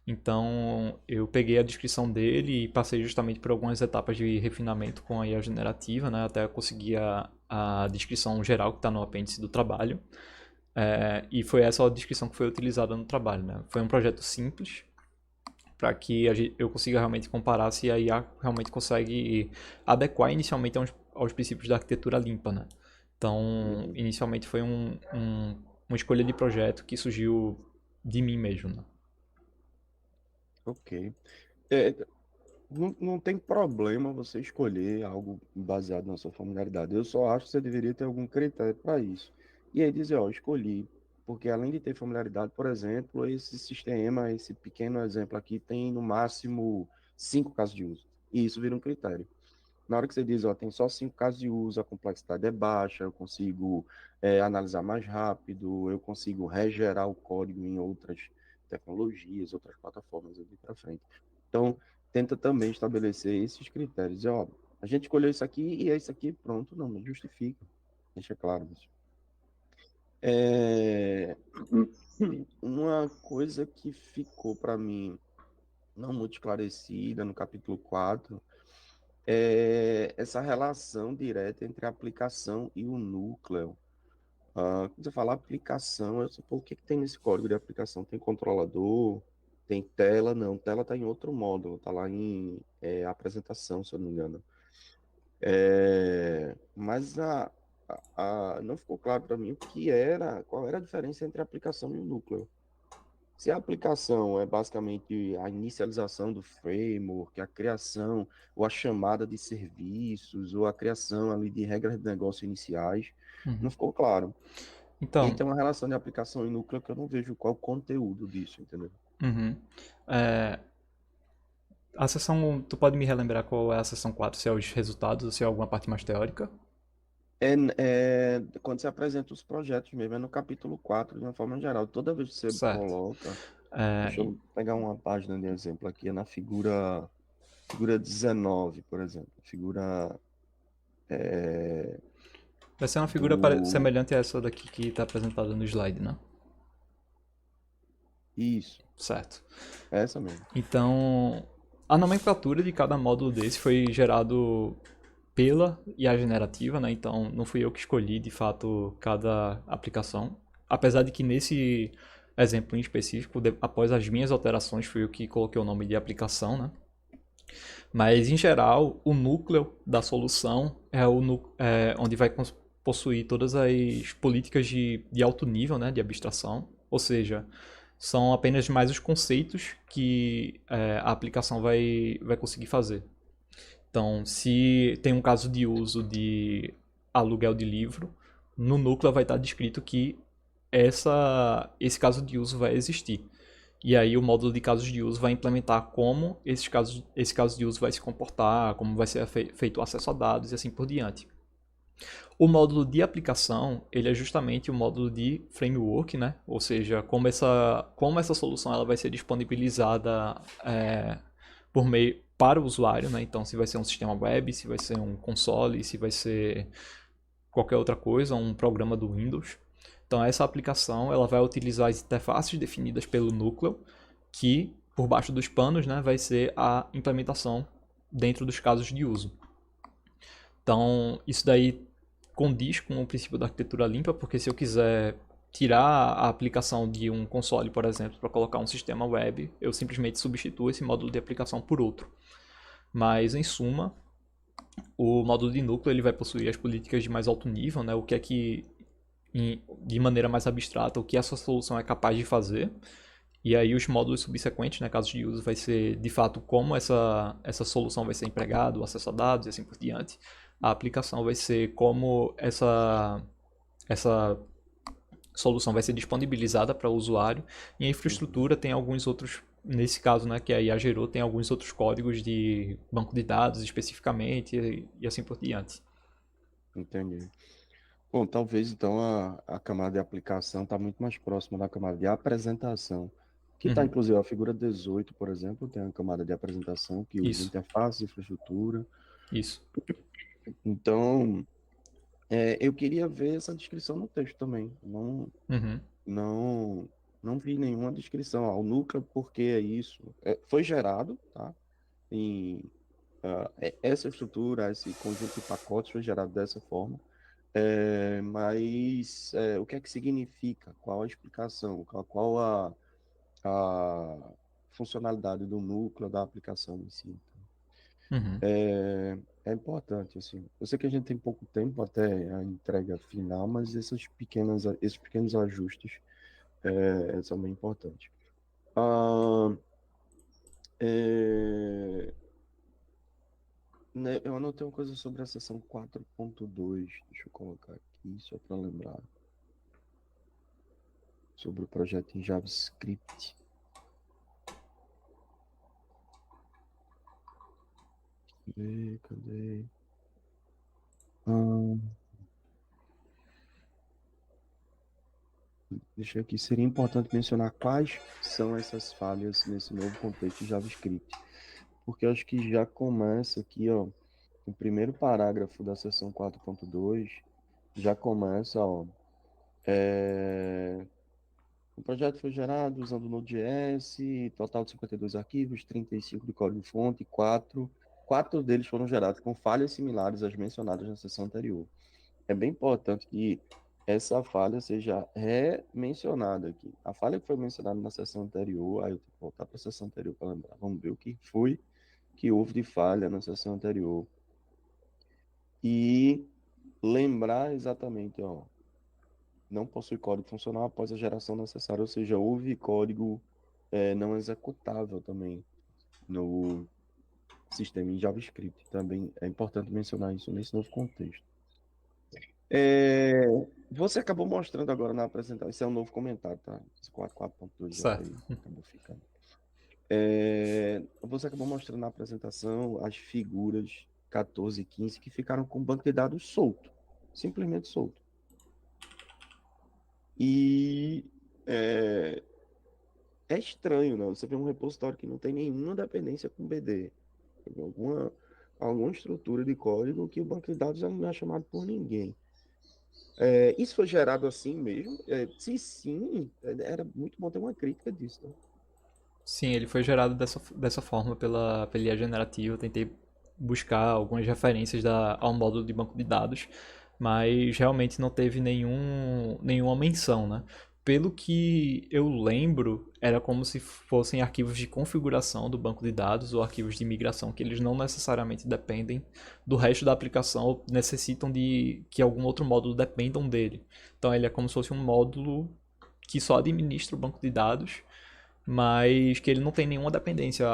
Então eu peguei a descrição dele e passei justamente por algumas etapas de refinamento com a IA generativa, né, até conseguir a descrição geral que está no apêndice do trabalho. E foi essa a descrição que foi utilizada no trabalho. Né? Foi um projeto simples, para que eu consiga realmente comparar se a IA realmente consegue adequar inicialmente aos princípios da arquitetura limpa, né? Então, Uhum. inicialmente foi uma escolha de projeto que surgiu de mim mesmo, né? Ok. Não tem problema você escolher algo baseado na sua familiaridade. Eu só acho que você deveria ter algum critério para isso. E aí dizer, ó, escolhi, porque além de ter familiaridade, por exemplo, esse sistema, esse pequeno exemplo aqui, tem no máximo 5 casos de uso. E isso vira um critério. Na hora que você diz, ó, tem só 5 casos de uso, a complexidade é baixa, eu consigo analisar mais rápido, eu consigo regerar o código em outras tecnologias, outras plataformas ali para frente. Então, tenta também estabelecer esses critérios. E, ó, a gente escolheu isso aqui e é isso aqui, pronto, não justifica. Deixa claro isso. É... Uma coisa que ficou para mim não muito esclarecida no capítulo 4, é essa relação direta entre a aplicação e o núcleo. Quando você fala aplicação, eu supor, o que que tem nesse código de aplicação? Tem controlador, tem tela? Não, tela está em outro módulo, está lá em apresentação, se eu não me engano. Mas não ficou claro para mim qual era a diferença entre a aplicação e o núcleo. Se a aplicação é basicamente a inicialização do framework, a criação ou a chamada de serviços, ou a criação ali de regras de negócio iniciais, Uhum. não ficou claro. E aí Então, tem uma relação de aplicação e núcleo que eu não vejo qual é o conteúdo disso, entendeu? uhum. É, a seção, tu pode me relembrar qual é a seção 4, se é os resultados ou se é alguma parte mais teórica? Quando você apresenta os projetos mesmo, é no capítulo 4 de uma forma geral. Toda vez que você Certo. coloca, É, deixa eu pegar uma página de exemplo aqui, é na figura 19, por exemplo. Figura vai ser uma figura do. semelhante a essa daqui que está apresentada no slide, né? Isso, Certo. essa mesmo. Então, a nomenclatura de cada módulo desse foi gerado pela IA generativa, né? Então, não fui eu que escolhi, de fato, cada aplicação. Apesar de que nesse exemplo em específico, após as minhas alterações, fui eu que coloquei o nome de aplicação, né? Mas, em geral, o núcleo da solução é onde vai possuir todas as políticas de alto nível, né, de abstração. Ou seja, são apenas mais os conceitos que a aplicação vai conseguir fazer. Então, se tem um caso de uso de aluguel de livro, no núcleo vai estar descrito que esse caso de uso vai existir. E aí o módulo de casos de uso vai implementar como esse caso de uso vai se comportar, como vai ser feito o acesso a dados e assim por diante. O módulo de aplicação, ele é justamente o módulo de framework, né? Ou seja, como essa solução ela vai ser disponibilizada por meio para o usuário, né? Então, se vai ser um sistema web, se vai ser um console, se vai ser qualquer outra coisa, um programa do Windows. Então, essa aplicação ela vai utilizar as interfaces definidas pelo núcleo, que por baixo dos panos, né, vai ser a implementação dentro dos casos de uso. Então, isso daí condiz com o princípio da arquitetura limpa, porque se eu quiser tirar a aplicação de um console, por exemplo, para colocar um sistema web, eu simplesmente substituo esse módulo de aplicação por outro. Mas, em suma, o módulo de núcleo ele vai possuir as políticas de mais alto nível, né? O que é que, de maneira mais abstrata, o que essa solução é capaz de fazer. E aí os módulos subsequentes, né, casos de uso, vai ser de fato como essa solução vai ser empregada, o acesso a dados e assim por diante. A aplicação vai ser como essa solução vai ser disponibilizada para o usuário. E a Uhum, infraestrutura tem alguns outros, nesse caso, né, que a IA gerou, tem alguns outros códigos de banco de dados especificamente e assim por diante. entendi. Bom, talvez então a camada de aplicação está muito mais próxima da camada de apresentação, que está Uhum. inclusive a figura 18, por exemplo, tem a camada de apresentação que usa Isso, interface, infraestrutura. isso. Então, eu queria ver essa descrição no texto também. Uhum. Não, não vi nenhuma descrição. O núcleo, por que é isso? Foi gerado, tá? Em, essa estrutura, esse conjunto de pacotes foi gerado dessa forma. Mas o que é que significa? Qual a explicação? Qual a funcionalidade do núcleo da aplicação em si? Uhum. É importante, assim. Eu sei que a gente tem pouco tempo até a entrega final, mas esses pequenos ajustes são bem importantes. Ah, é, né, eu anotei uma coisa sobre a seção 4.2. Deixa eu colocar aqui, só para lembrar. Sobre o projeto em JavaScript. Cadê? Cadê? Ah, deixa aqui. Seria importante mencionar quais são essas falhas nesse novo contexto de JavaScript. Porque eu acho que já começa aqui, ó, o primeiro parágrafo da seção 4.2 já começa, ó, O projeto foi gerado usando o Node.js, total de 52 arquivos, 35 de código-fonte, quatro deles foram gerados com falhas similares às mencionadas na sessão anterior. É bem importante que essa falha seja remencionada aqui. A falha que foi mencionada na sessão anterior, aí eu tenho que voltar para a sessão anterior para lembrar. Vamos ver o que foi que houve de falha na sessão anterior. E lembrar exatamente, ó, não possui código funcional após a geração necessária, ou seja, houve código não executável também no sistema em JavaScript. Também é importante mencionar isso nesse novo contexto. Você acabou mostrando agora na apresentação, esse é um novo comentário, tá? Esse 4.2 já Certo. foi, acabou ficando. Você acabou mostrando na apresentação as figuras 14 e 15 que ficaram com o banco de dados solto, simplesmente solto. E é estranho, né? Você vê um repositório que não tem nenhuma dependência com BD, alguma estrutura de código que o banco de dados não é chamado por ninguém. Isso foi gerado assim mesmo? Se sim, era muito bom ter uma crítica disso, né? Sim, ele foi gerado dessa forma pela IA generativa. Eu tentei buscar algumas referências ao módulo de banco de dados, mas realmente não teve nenhuma menção, né? Pelo que eu lembro, era como se fossem arquivos de configuração do banco de dados ou arquivos de migração, que eles não necessariamente dependem do resto da aplicação ou necessitam de que algum outro módulo dependam dele. Então ele é como se fosse um módulo que só administra o banco de dados, mas que ele não tem nenhuma dependência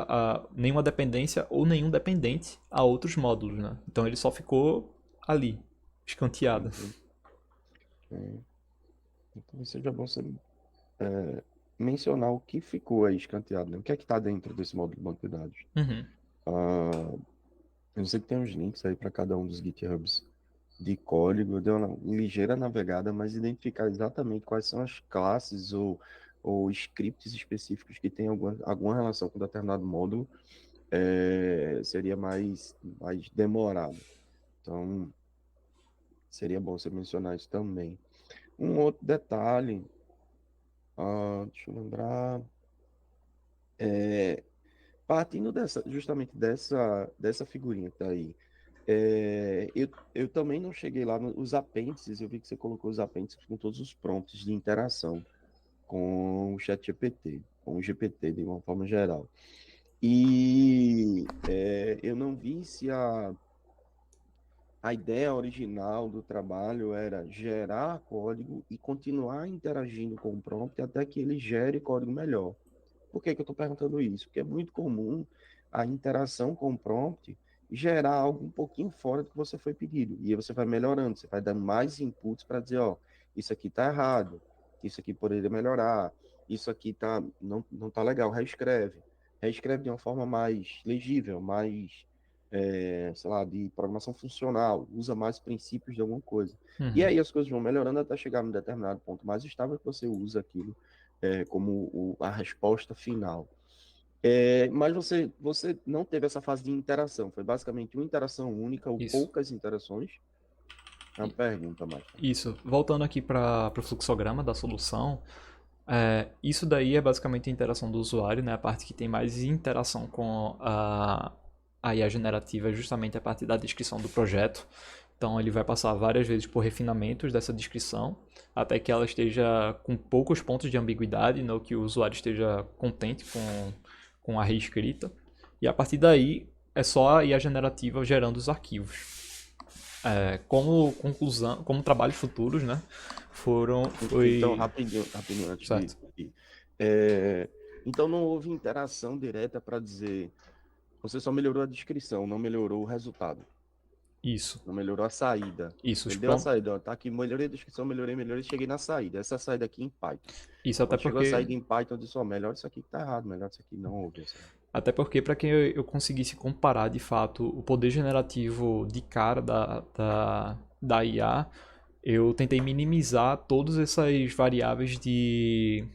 ou nenhum dependente a outros módulos, né? Então ele só ficou ali, escanteado. Então seja bom você mencionar o que ficou aí escanteado, né? O que é que está dentro desse módulo de banco de dados. Uhum. Eu sei que tem uns links aí para cada um dos GitHubs de código, eu dei uma ligeira navegada, mas identificar exatamente quais são as classes ou scripts específicos que têm alguma relação com determinado módulo seria mais demorado. Então, seria bom você mencionar isso também. Um outro detalhe, deixa eu lembrar, partindo justamente dessa figurinha que tá aí, eu também não cheguei lá nos apêndices, eu vi que você colocou os apêndices com todos os prompts de interação com o ChatGPT, com o GPT de uma forma geral. E eu não vi se a ideia original do trabalho era gerar código e continuar interagindo com o prompt até que ele gere código melhor. Por que que eu estou perguntando isso? Porque é muito comum a interação com o prompt gerar algo um pouquinho fora do que você foi pedido. E aí você vai melhorando, você vai dando mais inputs para dizer, ó, isso aqui está errado, isso aqui poderia melhorar, isso aqui não tá legal, reescreve. Reescreve de uma forma mais legível, mais, sei lá, de programação funcional, usa mais princípios de alguma coisa. E Uhum. aí as coisas vão melhorando até chegar num determinado ponto mais estável que você usa aquilo como a resposta final. Mas você não teve essa fase de interação, foi basicamente uma interação única ou Isso. poucas interações? É uma pergunta mais. Isso. Voltando aqui para o fluxograma da solução, isso daí é basicamente a interação do usuário, né? A parte que tem mais interação com a IA generativa é justamente a parte da descrição do projeto. Então ele vai passar várias vezes por refinamentos dessa descrição, até que ela esteja com poucos pontos de ambiguidade, né? Que o usuário esteja contente com a reescrita. E a partir daí é só a IA generativa gerando os arquivos. Como conclusão, como trabalhos futuros, né? Então, rapidinho antes Certo. de então não houve interação direta para dizer, você só melhorou a descrição, não melhorou o resultado. Isso. Não melhorou a saída. Isso. Ele deu a saída, ó, tá aqui, melhorei a descrição, melhorei, cheguei na saída. Essa saída aqui em Python. Isso até Quando chegou a porque saída em Python, eu disse, ó, melhor isso aqui que tá errado, melhor isso aqui não houve. para que eu conseguisse comparar de fato o poder generativo de cara da IA, eu tentei minimizar todas essas variáveis que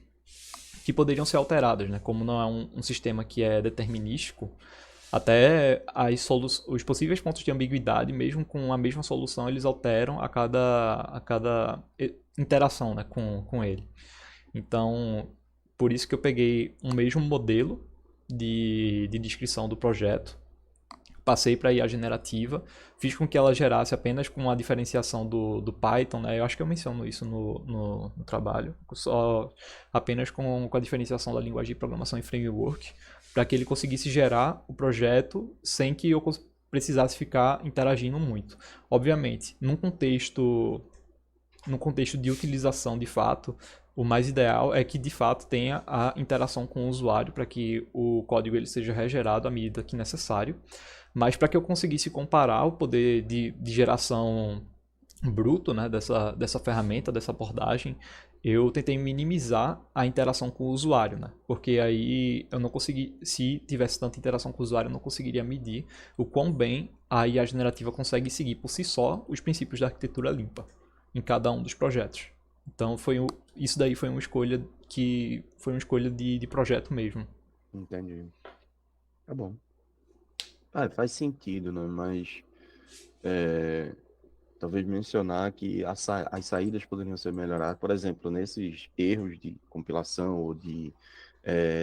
poderiam ser alteradas, né? Como não é um sistema que é determinístico, até os possíveis pontos de ambiguidade, mesmo com a mesma solução, eles alteram a cada interação, né, com ele. Então, por isso que eu peguei um mesmo modelo de descrição do projeto, passei para a IA generativa, fiz com que ela gerasse apenas com a diferenciação do Python, né? Eu acho que eu menciono isso no trabalho, só apenas com a diferenciação da linguagem de programação e framework, para que ele conseguisse gerar o projeto sem que eu precisasse ficar interagindo muito. Obviamente, num contexto de utilização de fato, o mais ideal é que de fato tenha a interação com o usuário para que o código ele seja regerado à medida que necessário. Mas para que eu conseguisse comparar o poder de geração bruto, né, dessa ferramenta, dessa abordagem, eu tentei minimizar a interação com o usuário, né? Porque aí eu não consegui, se tivesse tanta interação com o usuário, eu não conseguiria medir o quão bem a IA generativa consegue seguir por si só os princípios da arquitetura limpa em cada um dos projetos. Então isso daí foi uma escolha de projeto mesmo. Entendi. Tá bom. Faz sentido, né? Mas talvez mencionar que as saídas poderiam ser melhoradas. Por exemplo, nesses erros de compilação ou de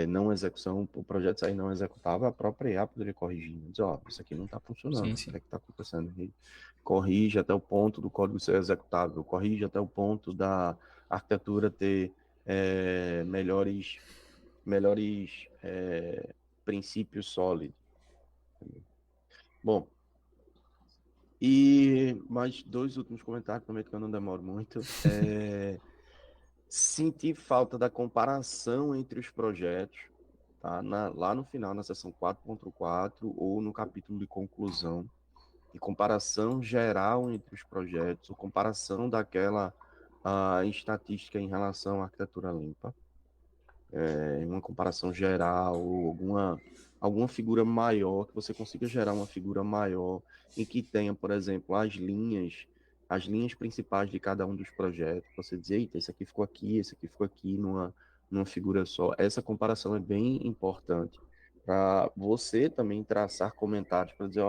não execução, o projeto sair não executável, a própria IA poderia corrigir. Dizer, isso aqui não está funcionando, Sim. o que é que está acontecendo? E corrige até o ponto do código ser executável, corrige até o ponto da arquitetura ter melhores princípios sólidos. Bom, e mais 2 últimos comentários, prometo que eu não demoro muito. Senti falta da comparação entre os projetos, tá? Lá no final, na seção 4.4 ou no capítulo de conclusão, de comparação geral entre os projetos, ou comparação daquela estatística em relação à arquitetura limpa. Uma comparação geral, ou alguma figura maior, que você consiga gerar uma figura maior em que tenha, por exemplo, as linhas principais de cada um dos projetos. Você dizer, eita, esse aqui ficou aqui numa figura só. Essa comparação é bem importante para você também traçar comentários para dizer,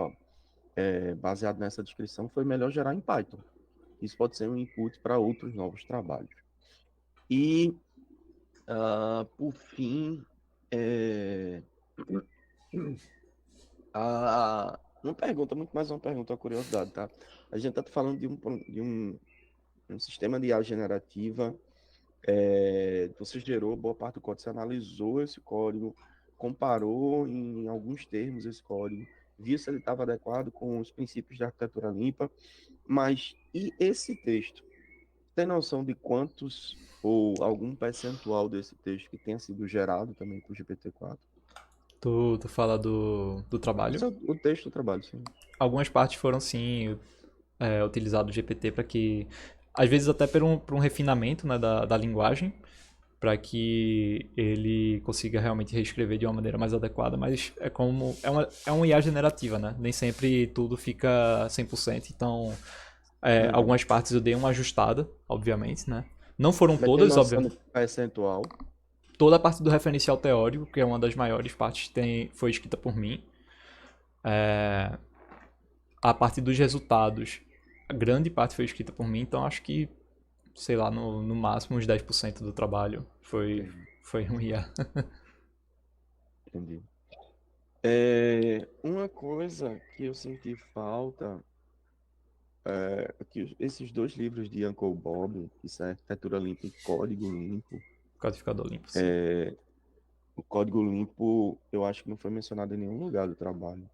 baseado nessa descrição, foi melhor gerar em Python. Isso pode ser um input para outros novos trabalhos. E por fim, uma pergunta, muito mais uma pergunta, uma curiosidade, tá? A gente está falando de um sistema de IA generativa, você gerou boa parte do código, você analisou esse código, comparou em alguns termos esse código, viu se ele estava adequado com os princípios da arquitetura limpa, mas e esse texto? Tem noção de quantos ou algum percentual desse texto que tenha sido gerado também com o GPT-4? Tu fala do trabalho? O texto do trabalho, sim. Algumas partes foram sim utilizado o GPT para que, às vezes até por um refinamento, né, da linguagem, para que ele consiga realmente reescrever de uma maneira mais adequada, mas é uma IA generativa, né? Nem sempre tudo fica 100%, então algumas partes eu dei uma ajustada, obviamente, né? Não foram todas, obviamente. Percentual. Toda a parte do referencial teórico, que é uma das maiores partes, foi escrita por mim. A parte dos resultados, a grande parte foi escrita por mim, então acho que, sei lá, no máximo uns 10% do trabalho foi um IA. Entendi. Uma coisa que eu senti falta que esses 2 livros de Uncle Bob, que são Arquitetura Limpa e Código Limpo, Codificador limpo, sim. o Código Limpo eu acho que não foi mencionado em nenhum lugar do trabalho.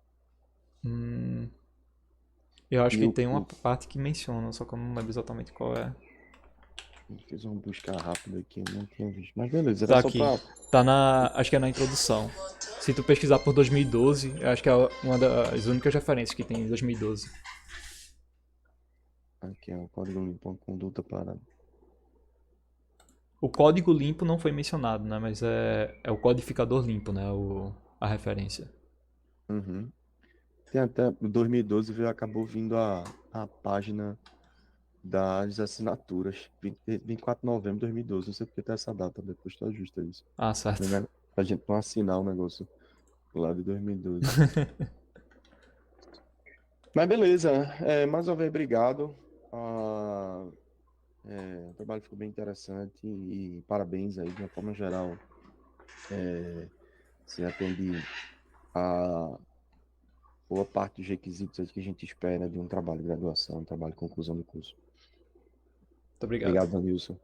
Eu acho que tem uma parte que menciona, só que eu não lembro exatamente qual é. Fiz uma busca rápida aqui, eu não tinha visto. Mas beleza, Tá aqui. Tá acho que é na introdução. Se tu pesquisar por 2012, eu acho que é uma das únicas referências que tem em 2012. Aqui é o Código Limpo, uma conduta para... O código limpo não foi mencionado, né? Mas é o codificador limpo, né? A referência. Uhum. Tem até 2012 acabou vindo a página das assinaturas, 24 de novembro de 2012. Não sei porque tem essa data, depois tu ajusta isso. Ah, certo. Pra gente não assinar o negócio lá de 2012. Mas beleza, mais uma vez, obrigado. O trabalho ficou bem interessante e parabéns aí, de uma forma geral. Você atende a boa parte dos requisitos aí que a gente espera de um trabalho de graduação, um trabalho de conclusão do curso. Muito obrigado. Obrigado, Danilson.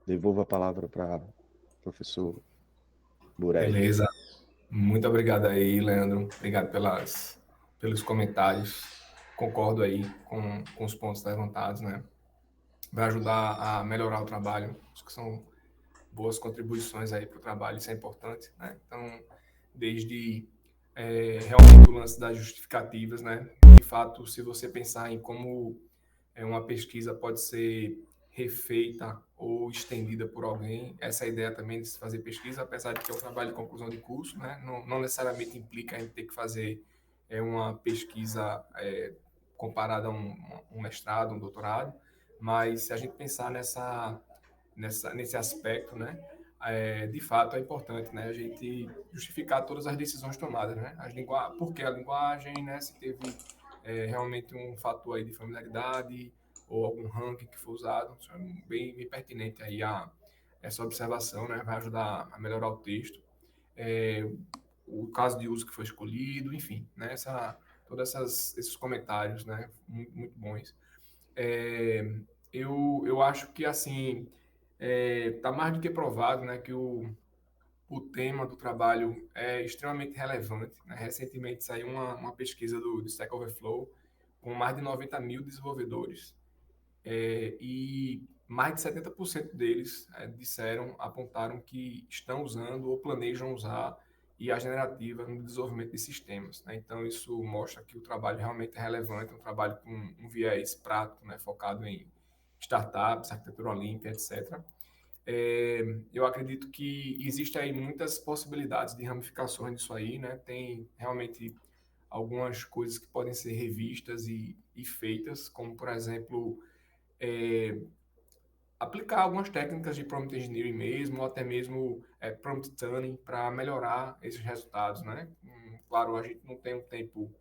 Devolvo a palavra para o professor Burelli. Beleza. Muito obrigado aí, Leandro. Obrigado pelos comentários. Concordo aí com os pontos levantados, né? Vai ajudar a melhorar o trabalho. Acho que são boas contribuições aí para o trabalho, isso é importante, né? Então, desde realmente o lance das justificativas, né? De fato, se você pensar em como uma pesquisa pode ser refeita ou estendida por alguém, essa ideia também de se fazer pesquisa, apesar de que é um trabalho de conclusão de curso, né? Não necessariamente implica em ter que fazer uma pesquisa comparada a um mestrado, um doutorado, mas se a gente pensar nesse aspecto, né? De fato é importante, né? A gente justificar todas as decisões tomadas, né? Por que a linguagem, né? Se teve realmente um fator aí de familiaridade ou algum ranking que foi usado, isso é bem pertinente aí essa observação, né? Vai ajudar a melhorar o texto, o caso de uso que foi escolhido, enfim, né? Todos esses comentários, né? Muito bons. Eu acho que assim está mais do que provado, né, que o tema do trabalho é extremamente relevante, né? Recentemente saiu uma pesquisa do Stack Overflow com mais de 90 mil desenvolvedores e mais de 70% deles apontaram que estão usando ou planejam usar IA generativa no desenvolvimento de sistemas, né? Então isso mostra que o trabalho realmente é relevante, um trabalho com um viés prático, né, focado em startups, arquitetura olímpia, etc. Eu acredito que existem aí muitas possibilidades de ramificações disso aí, né? Tem realmente algumas coisas que podem ser revistas e feitas, como, por exemplo, aplicar algumas técnicas de prompt engineering mesmo, ou até mesmo prompt tuning para melhorar esses resultados, né? Claro, a gente não tem um tempo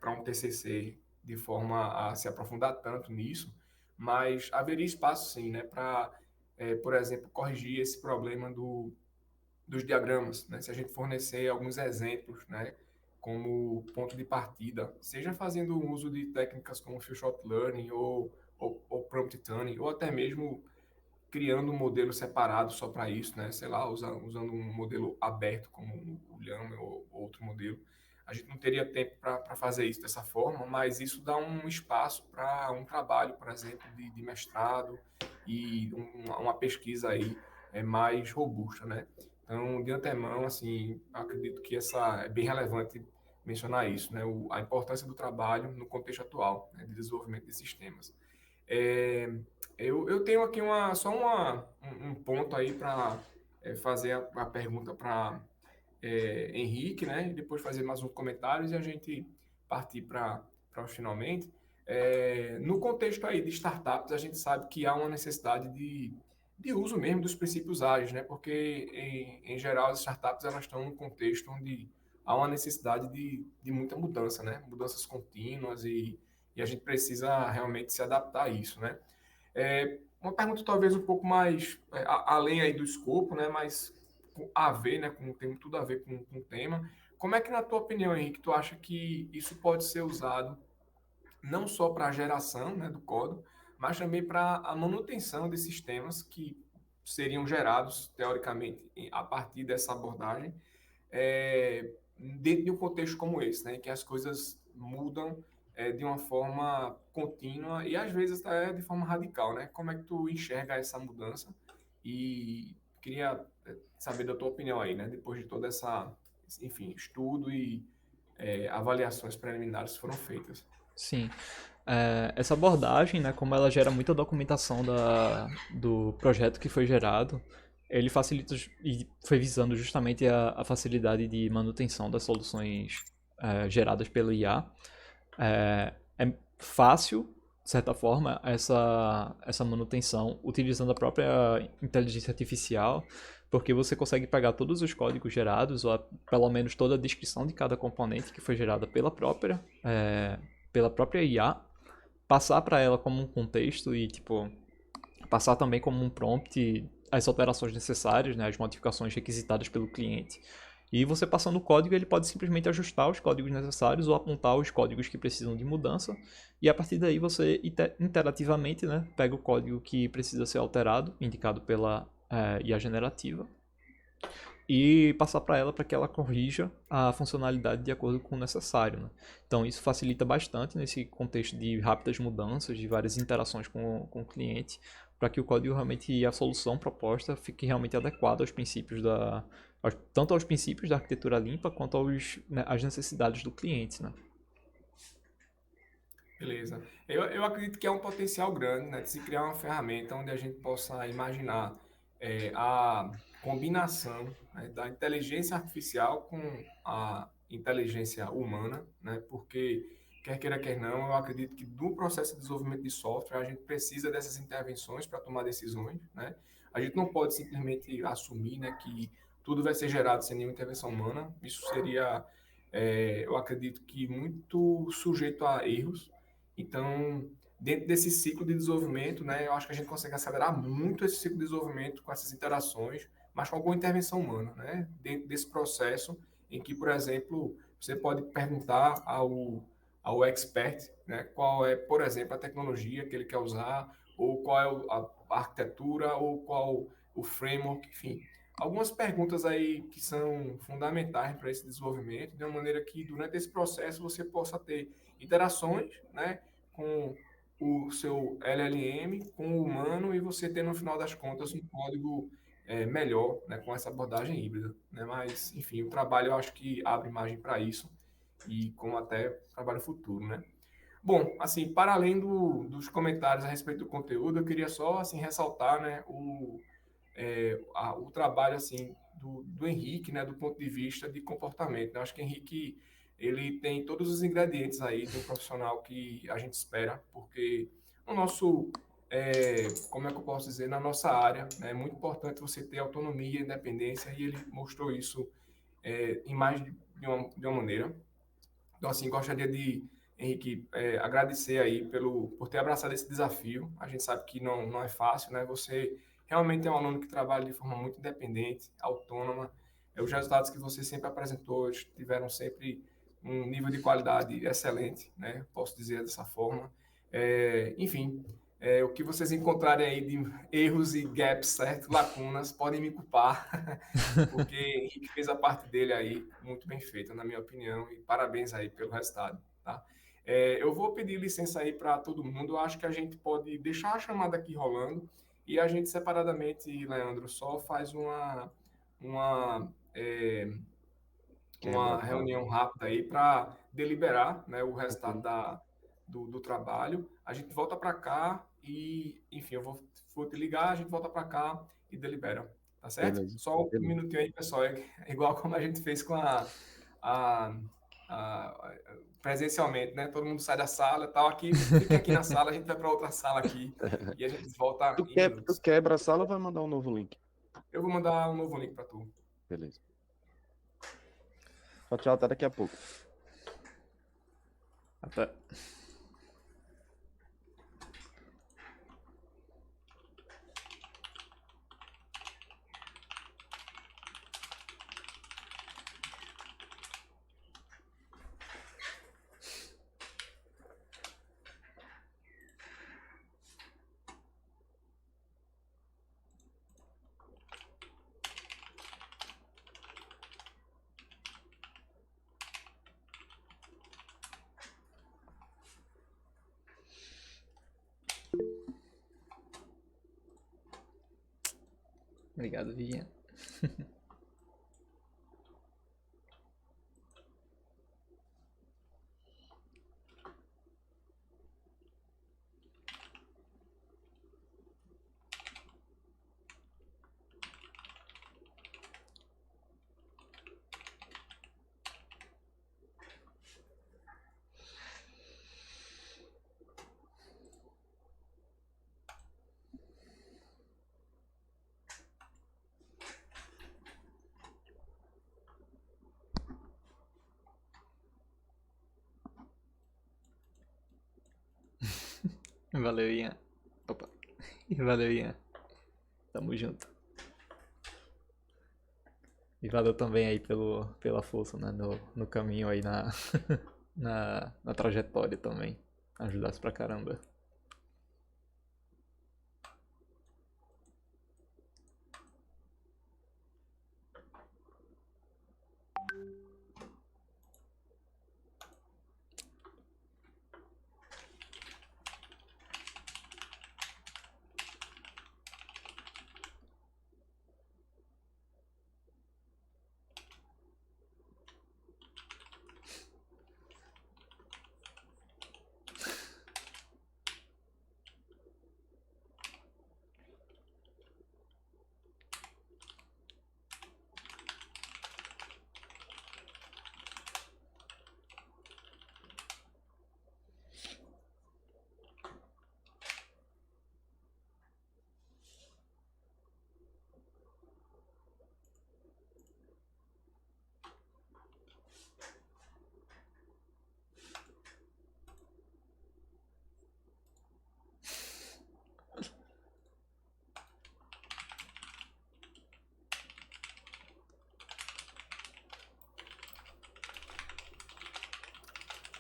para um TCC de forma a se aprofundar tanto nisso, mas haveria espaço sim, né, para, por exemplo, corrigir esse problema dos diagramas, né? Se a gente fornecer alguns exemplos, né, como ponto de partida, seja fazendo uso de técnicas como Few-Shot Learning ou Prompt Tuning, ou até mesmo criando um modelo separado só para isso, né? Sei lá, usando um modelo aberto como o Llama ou outro modelo. A gente não teria tempo para fazer isso dessa forma, mas isso dá um espaço para um trabalho, por exemplo, de mestrado e uma pesquisa aí mais robusta, né? Então, de antemão, assim, acredito que é bem relevante mencionar isso, né? A importância do trabalho no contexto atual, né, de desenvolvimento de sistemas. É, eu tenho aqui um ponto aí para fazer a pergunta para Henrique, né? E depois fazer mais uns comentários e a gente partir para os finalmente. No contexto aí de startups, a gente sabe que há uma necessidade de uso mesmo dos princípios ágeis, né? Porque, em geral, as startups elas estão num contexto onde há uma necessidade de muita mudança, né? Mudanças contínuas e a gente precisa realmente se adaptar a isso, né? Uma pergunta talvez um pouco mais além aí do escopo, né? Mas a ver, né? Tem tudo a ver com o tema. Como é que, na tua opinião, Henrique, tu acha que isso pode ser usado não só para a geração, né, do código, mas também para a manutenção de sistemas que seriam gerados, teoricamente, a partir dessa abordagem, dentro de um contexto como esse, né, em que as coisas mudam de uma forma contínua e às vezes até de forma radical, né? Como é que tu enxerga essa mudança? E queria saber da tua opinião aí, né? Depois de toda enfim, estudo e avaliações preliminares que foram feitas. Sim. Essa abordagem, né, como ela gera muita documentação do projeto que foi gerado, ele facilita e foi visando justamente a facilidade de manutenção das soluções geradas pelo IA. É fácil, de certa forma, essa manutenção utilizando a própria inteligência artificial, porque você consegue pegar todos os códigos gerados, ou pelo menos toda a descrição de cada componente que foi gerada pela própria IA, passar para ela como um contexto e, tipo, passar também como um prompt as alterações necessárias, né, as modificações requisitadas pelo cliente. E você passando o código, ele pode simplesmente ajustar os códigos necessários ou apontar os códigos que precisam de mudança. E a partir daí você interativamente, né, pega o código que precisa ser alterado, indicado pela IA generativa, e passar para ela para que ela corrija a funcionalidade de acordo com o necessário. Né? Então isso facilita bastante nesse contexto de rápidas mudanças, de várias interações com o cliente, para que o código realmente e a solução proposta fique realmente adequada aos princípios tanto aos princípios da arquitetura limpa quanto às necessidades do cliente. Né? Beleza. Eu acredito que é um potencial grande, né, de se criar uma ferramenta onde a gente possa imaginar a combinação, né, da inteligência artificial com a inteligência humana, né, porque, quer queira, quer não, eu acredito que do processo de desenvolvimento de software a gente precisa dessas intervenções para tomar decisões, né? A gente não pode simplesmente assumir, né, que tudo vai ser gerado sem nenhuma intervenção humana. Isso seria, eu acredito que muito sujeito a erros. Então, dentro desse ciclo de desenvolvimento, né, eu acho que a gente consegue acelerar muito esse ciclo de desenvolvimento com essas interações, mas com alguma intervenção humana, né, dentro desse processo em que, por exemplo, você pode perguntar ao expert, né, qual é, por exemplo, a tecnologia que ele quer usar, ou qual é a arquitetura, ou qual o framework, enfim. Algumas perguntas aí que são fundamentais para esse desenvolvimento, de uma maneira que durante esse processo você possa ter interações, né, com o seu LLM, com o humano, e você ter, no final das contas, um código melhor, né, com essa abordagem híbrida. Né? Mas, enfim, o trabalho eu acho que abre margem para isso, e como até trabalho futuro. Né? Bom, assim, para além dos comentários a respeito do conteúdo, eu queria só assim, ressaltar, né, o trabalho assim do Henrique, né, do ponto de vista de comportamento. Eu acho que o Henrique ele tem todos os ingredientes aí de um profissional que a gente espera, porque no nosso, como é que eu posso dizer, na nossa área, né, é muito importante você ter autonomia e independência, e ele mostrou isso em mais de uma maneira. Então, assim, gostaria de, Henrique, agradecer aí por ter abraçado esse desafio. A gente sabe que não é fácil, né? Você realmente é um aluno que trabalha de forma muito independente, autônoma. Os resultados que você sempre apresentou tiveram sempre um nível de qualidade excelente, né? Posso dizer dessa forma. Enfim, o que vocês encontrarem aí de erros e gaps, certo? Lacunas, podem me culpar, porque Henrique fez a parte dele aí muito bem feita, na minha opinião, e parabéns aí pelo resultado, tá? Eu vou pedir licença aí para todo mundo, eu acho que a gente pode deixar a chamada aqui rolando e a gente separadamente, Leandro, só faz uma, é, Quebra, uma tá? reunião rápida aí para deliberar, né, o resultado Ok. do trabalho. A gente volta para cá e, enfim, vou te ligar, a gente volta para cá e delibera, tá certo? Beleza. Só um Beleza. minutinho aí, pessoal, é igual como a gente fez com a, a- presencialmente, né? Todo mundo sai da sala, tal, aqui, fiquem aqui na sala, a gente vai para outra sala aqui e a gente volta em Tu minutos. quebra a sala ou vai mandar um novo link? Eu vou mandar um novo link para tu. Beleza. Tchau, tchau, até daqui a pouco. Até. Obrigado, Vivian. Valeu, Ian. Opa. Valeu, Ian. Tamo junto. E valeu também aí pela força, né? No caminho aí na trajetória também. Ajudasse pra caramba.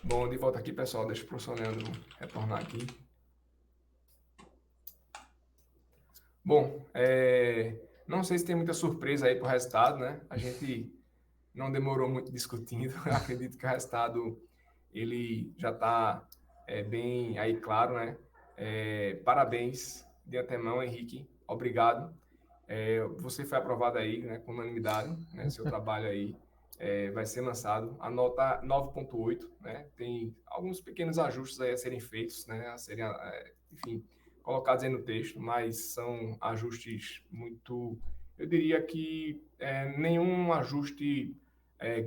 Bom, de volta aqui, pessoal. Deixa o professor Leandro retornar aqui. Bom, não sei se tem muita surpresa aí pro resultado, né? A gente não demorou muito discutindo. Eu acredito que o resultado ele já está bem aí claro, né? Parabéns de antemão, Henrique. Obrigado. Você foi aprovado aí, né, com unanimidade, né? Seu trabalho aí vai ser lançado. A nota 9.8, né? Tem alguns pequenos ajustes aí a serem feitos, né? A serem, enfim, colocados aí no texto, mas são ajustes muito, eu diria que nenhum ajuste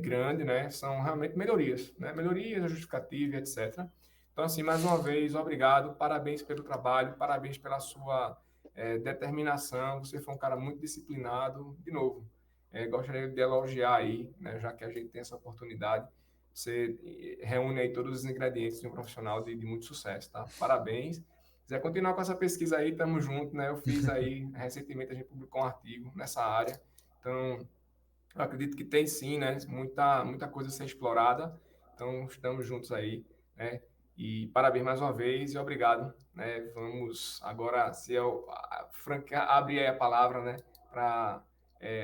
grande, né? São realmente melhorias, né? Melhorias, justificativa, etc. Então, assim, mais uma vez, obrigado, parabéns pelo trabalho, parabéns pela sua determinação, você foi um cara muito disciplinado, de novo, gostaria de elogiar aí, né, já que a gente tem essa oportunidade, você reúne aí todos os ingredientes de um profissional de muito sucesso, tá? Parabéns. Se quiser continuar com essa pesquisa aí, tamo junto, né? Eu fiz aí, recentemente a gente publicou um artigo nessa área, então eu acredito que tem sim, né? Muita coisa a ser explorada. Então, estamos juntos aí, né? E parabéns mais uma vez e obrigado, né? Vamos agora, se eu abrir aí a palavra, né? Para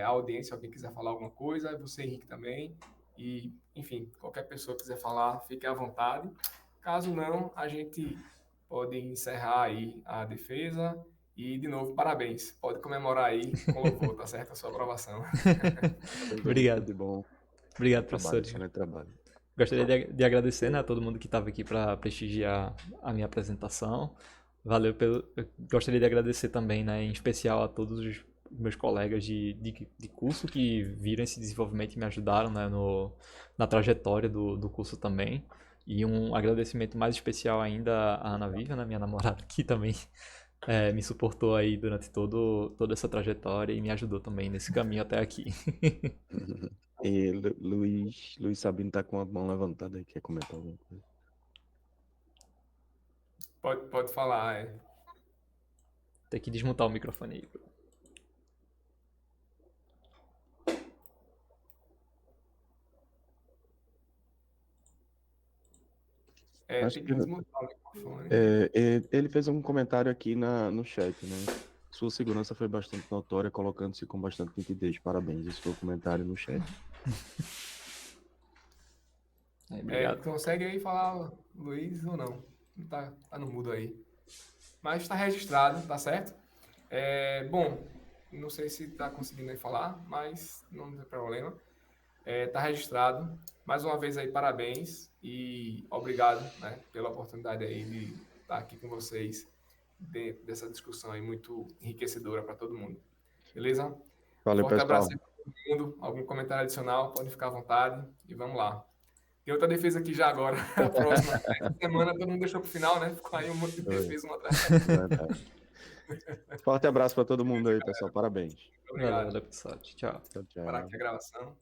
a audiência, alguém quiser falar alguma coisa, você, Henrique, também. E, enfim, qualquer pessoa quiser falar, fique à vontade. Caso não, a gente pode encerrar aí a defesa. E, de novo, parabéns. Pode comemorar aí com louvor, tá certo? A sua aprovação. Obrigado. Tudo bom. Obrigado, Trabalho, professor. excelente trabalho. Gostaria de agradecer, né, a todo mundo que estava aqui para prestigiar a minha apresentação. Valeu pelo. Eu gostaria de agradecer também, né, em especial a todos os meus colegas de curso que viram esse desenvolvimento e me ajudaram, né, na trajetória do curso também. E um agradecimento mais especial ainda à Ana Vivian, né, minha namorada, que também me suportou aí durante toda essa trajetória e me ajudou também nesse caminho até aqui. E Luiz Sabino tá com a mão levantada aí, quer comentar alguma coisa? Pode falar, Tem que desmutar o microfone aí. Tem que desmutar o microfone. Ele fez um comentário aqui no chat, né? Sua segurança foi bastante notória, colocando-se com bastante nitidez. Parabéns, esse foi o comentário no chat. Obrigado. Consegue aí falar, Luiz, ou não? Tá no mudo aí. Mas está registrado, tá certo? Bom, não sei se está conseguindo aí falar, mas não tem problema. Tá registrado. Mais uma vez aí, parabéns e obrigado, né, pela oportunidade aí de estar aqui com vocês dessa discussão aí muito enriquecedora para todo mundo. Beleza? Valeu, Forte pessoal. abraço aí para todo mundo. Algum comentário adicional, pode ficar à vontade e vamos lá. Tem outra defesa aqui já agora. A próxima semana todo mundo deixou para o final, né? Ficou aí um monte de defesa uma atrás da outra. Forte abraço para todo mundo aí, pessoal. Parabéns. Obrigado. Valeu, pessoal. Tchau. Tchau, tchau. Parar aqui a gravação.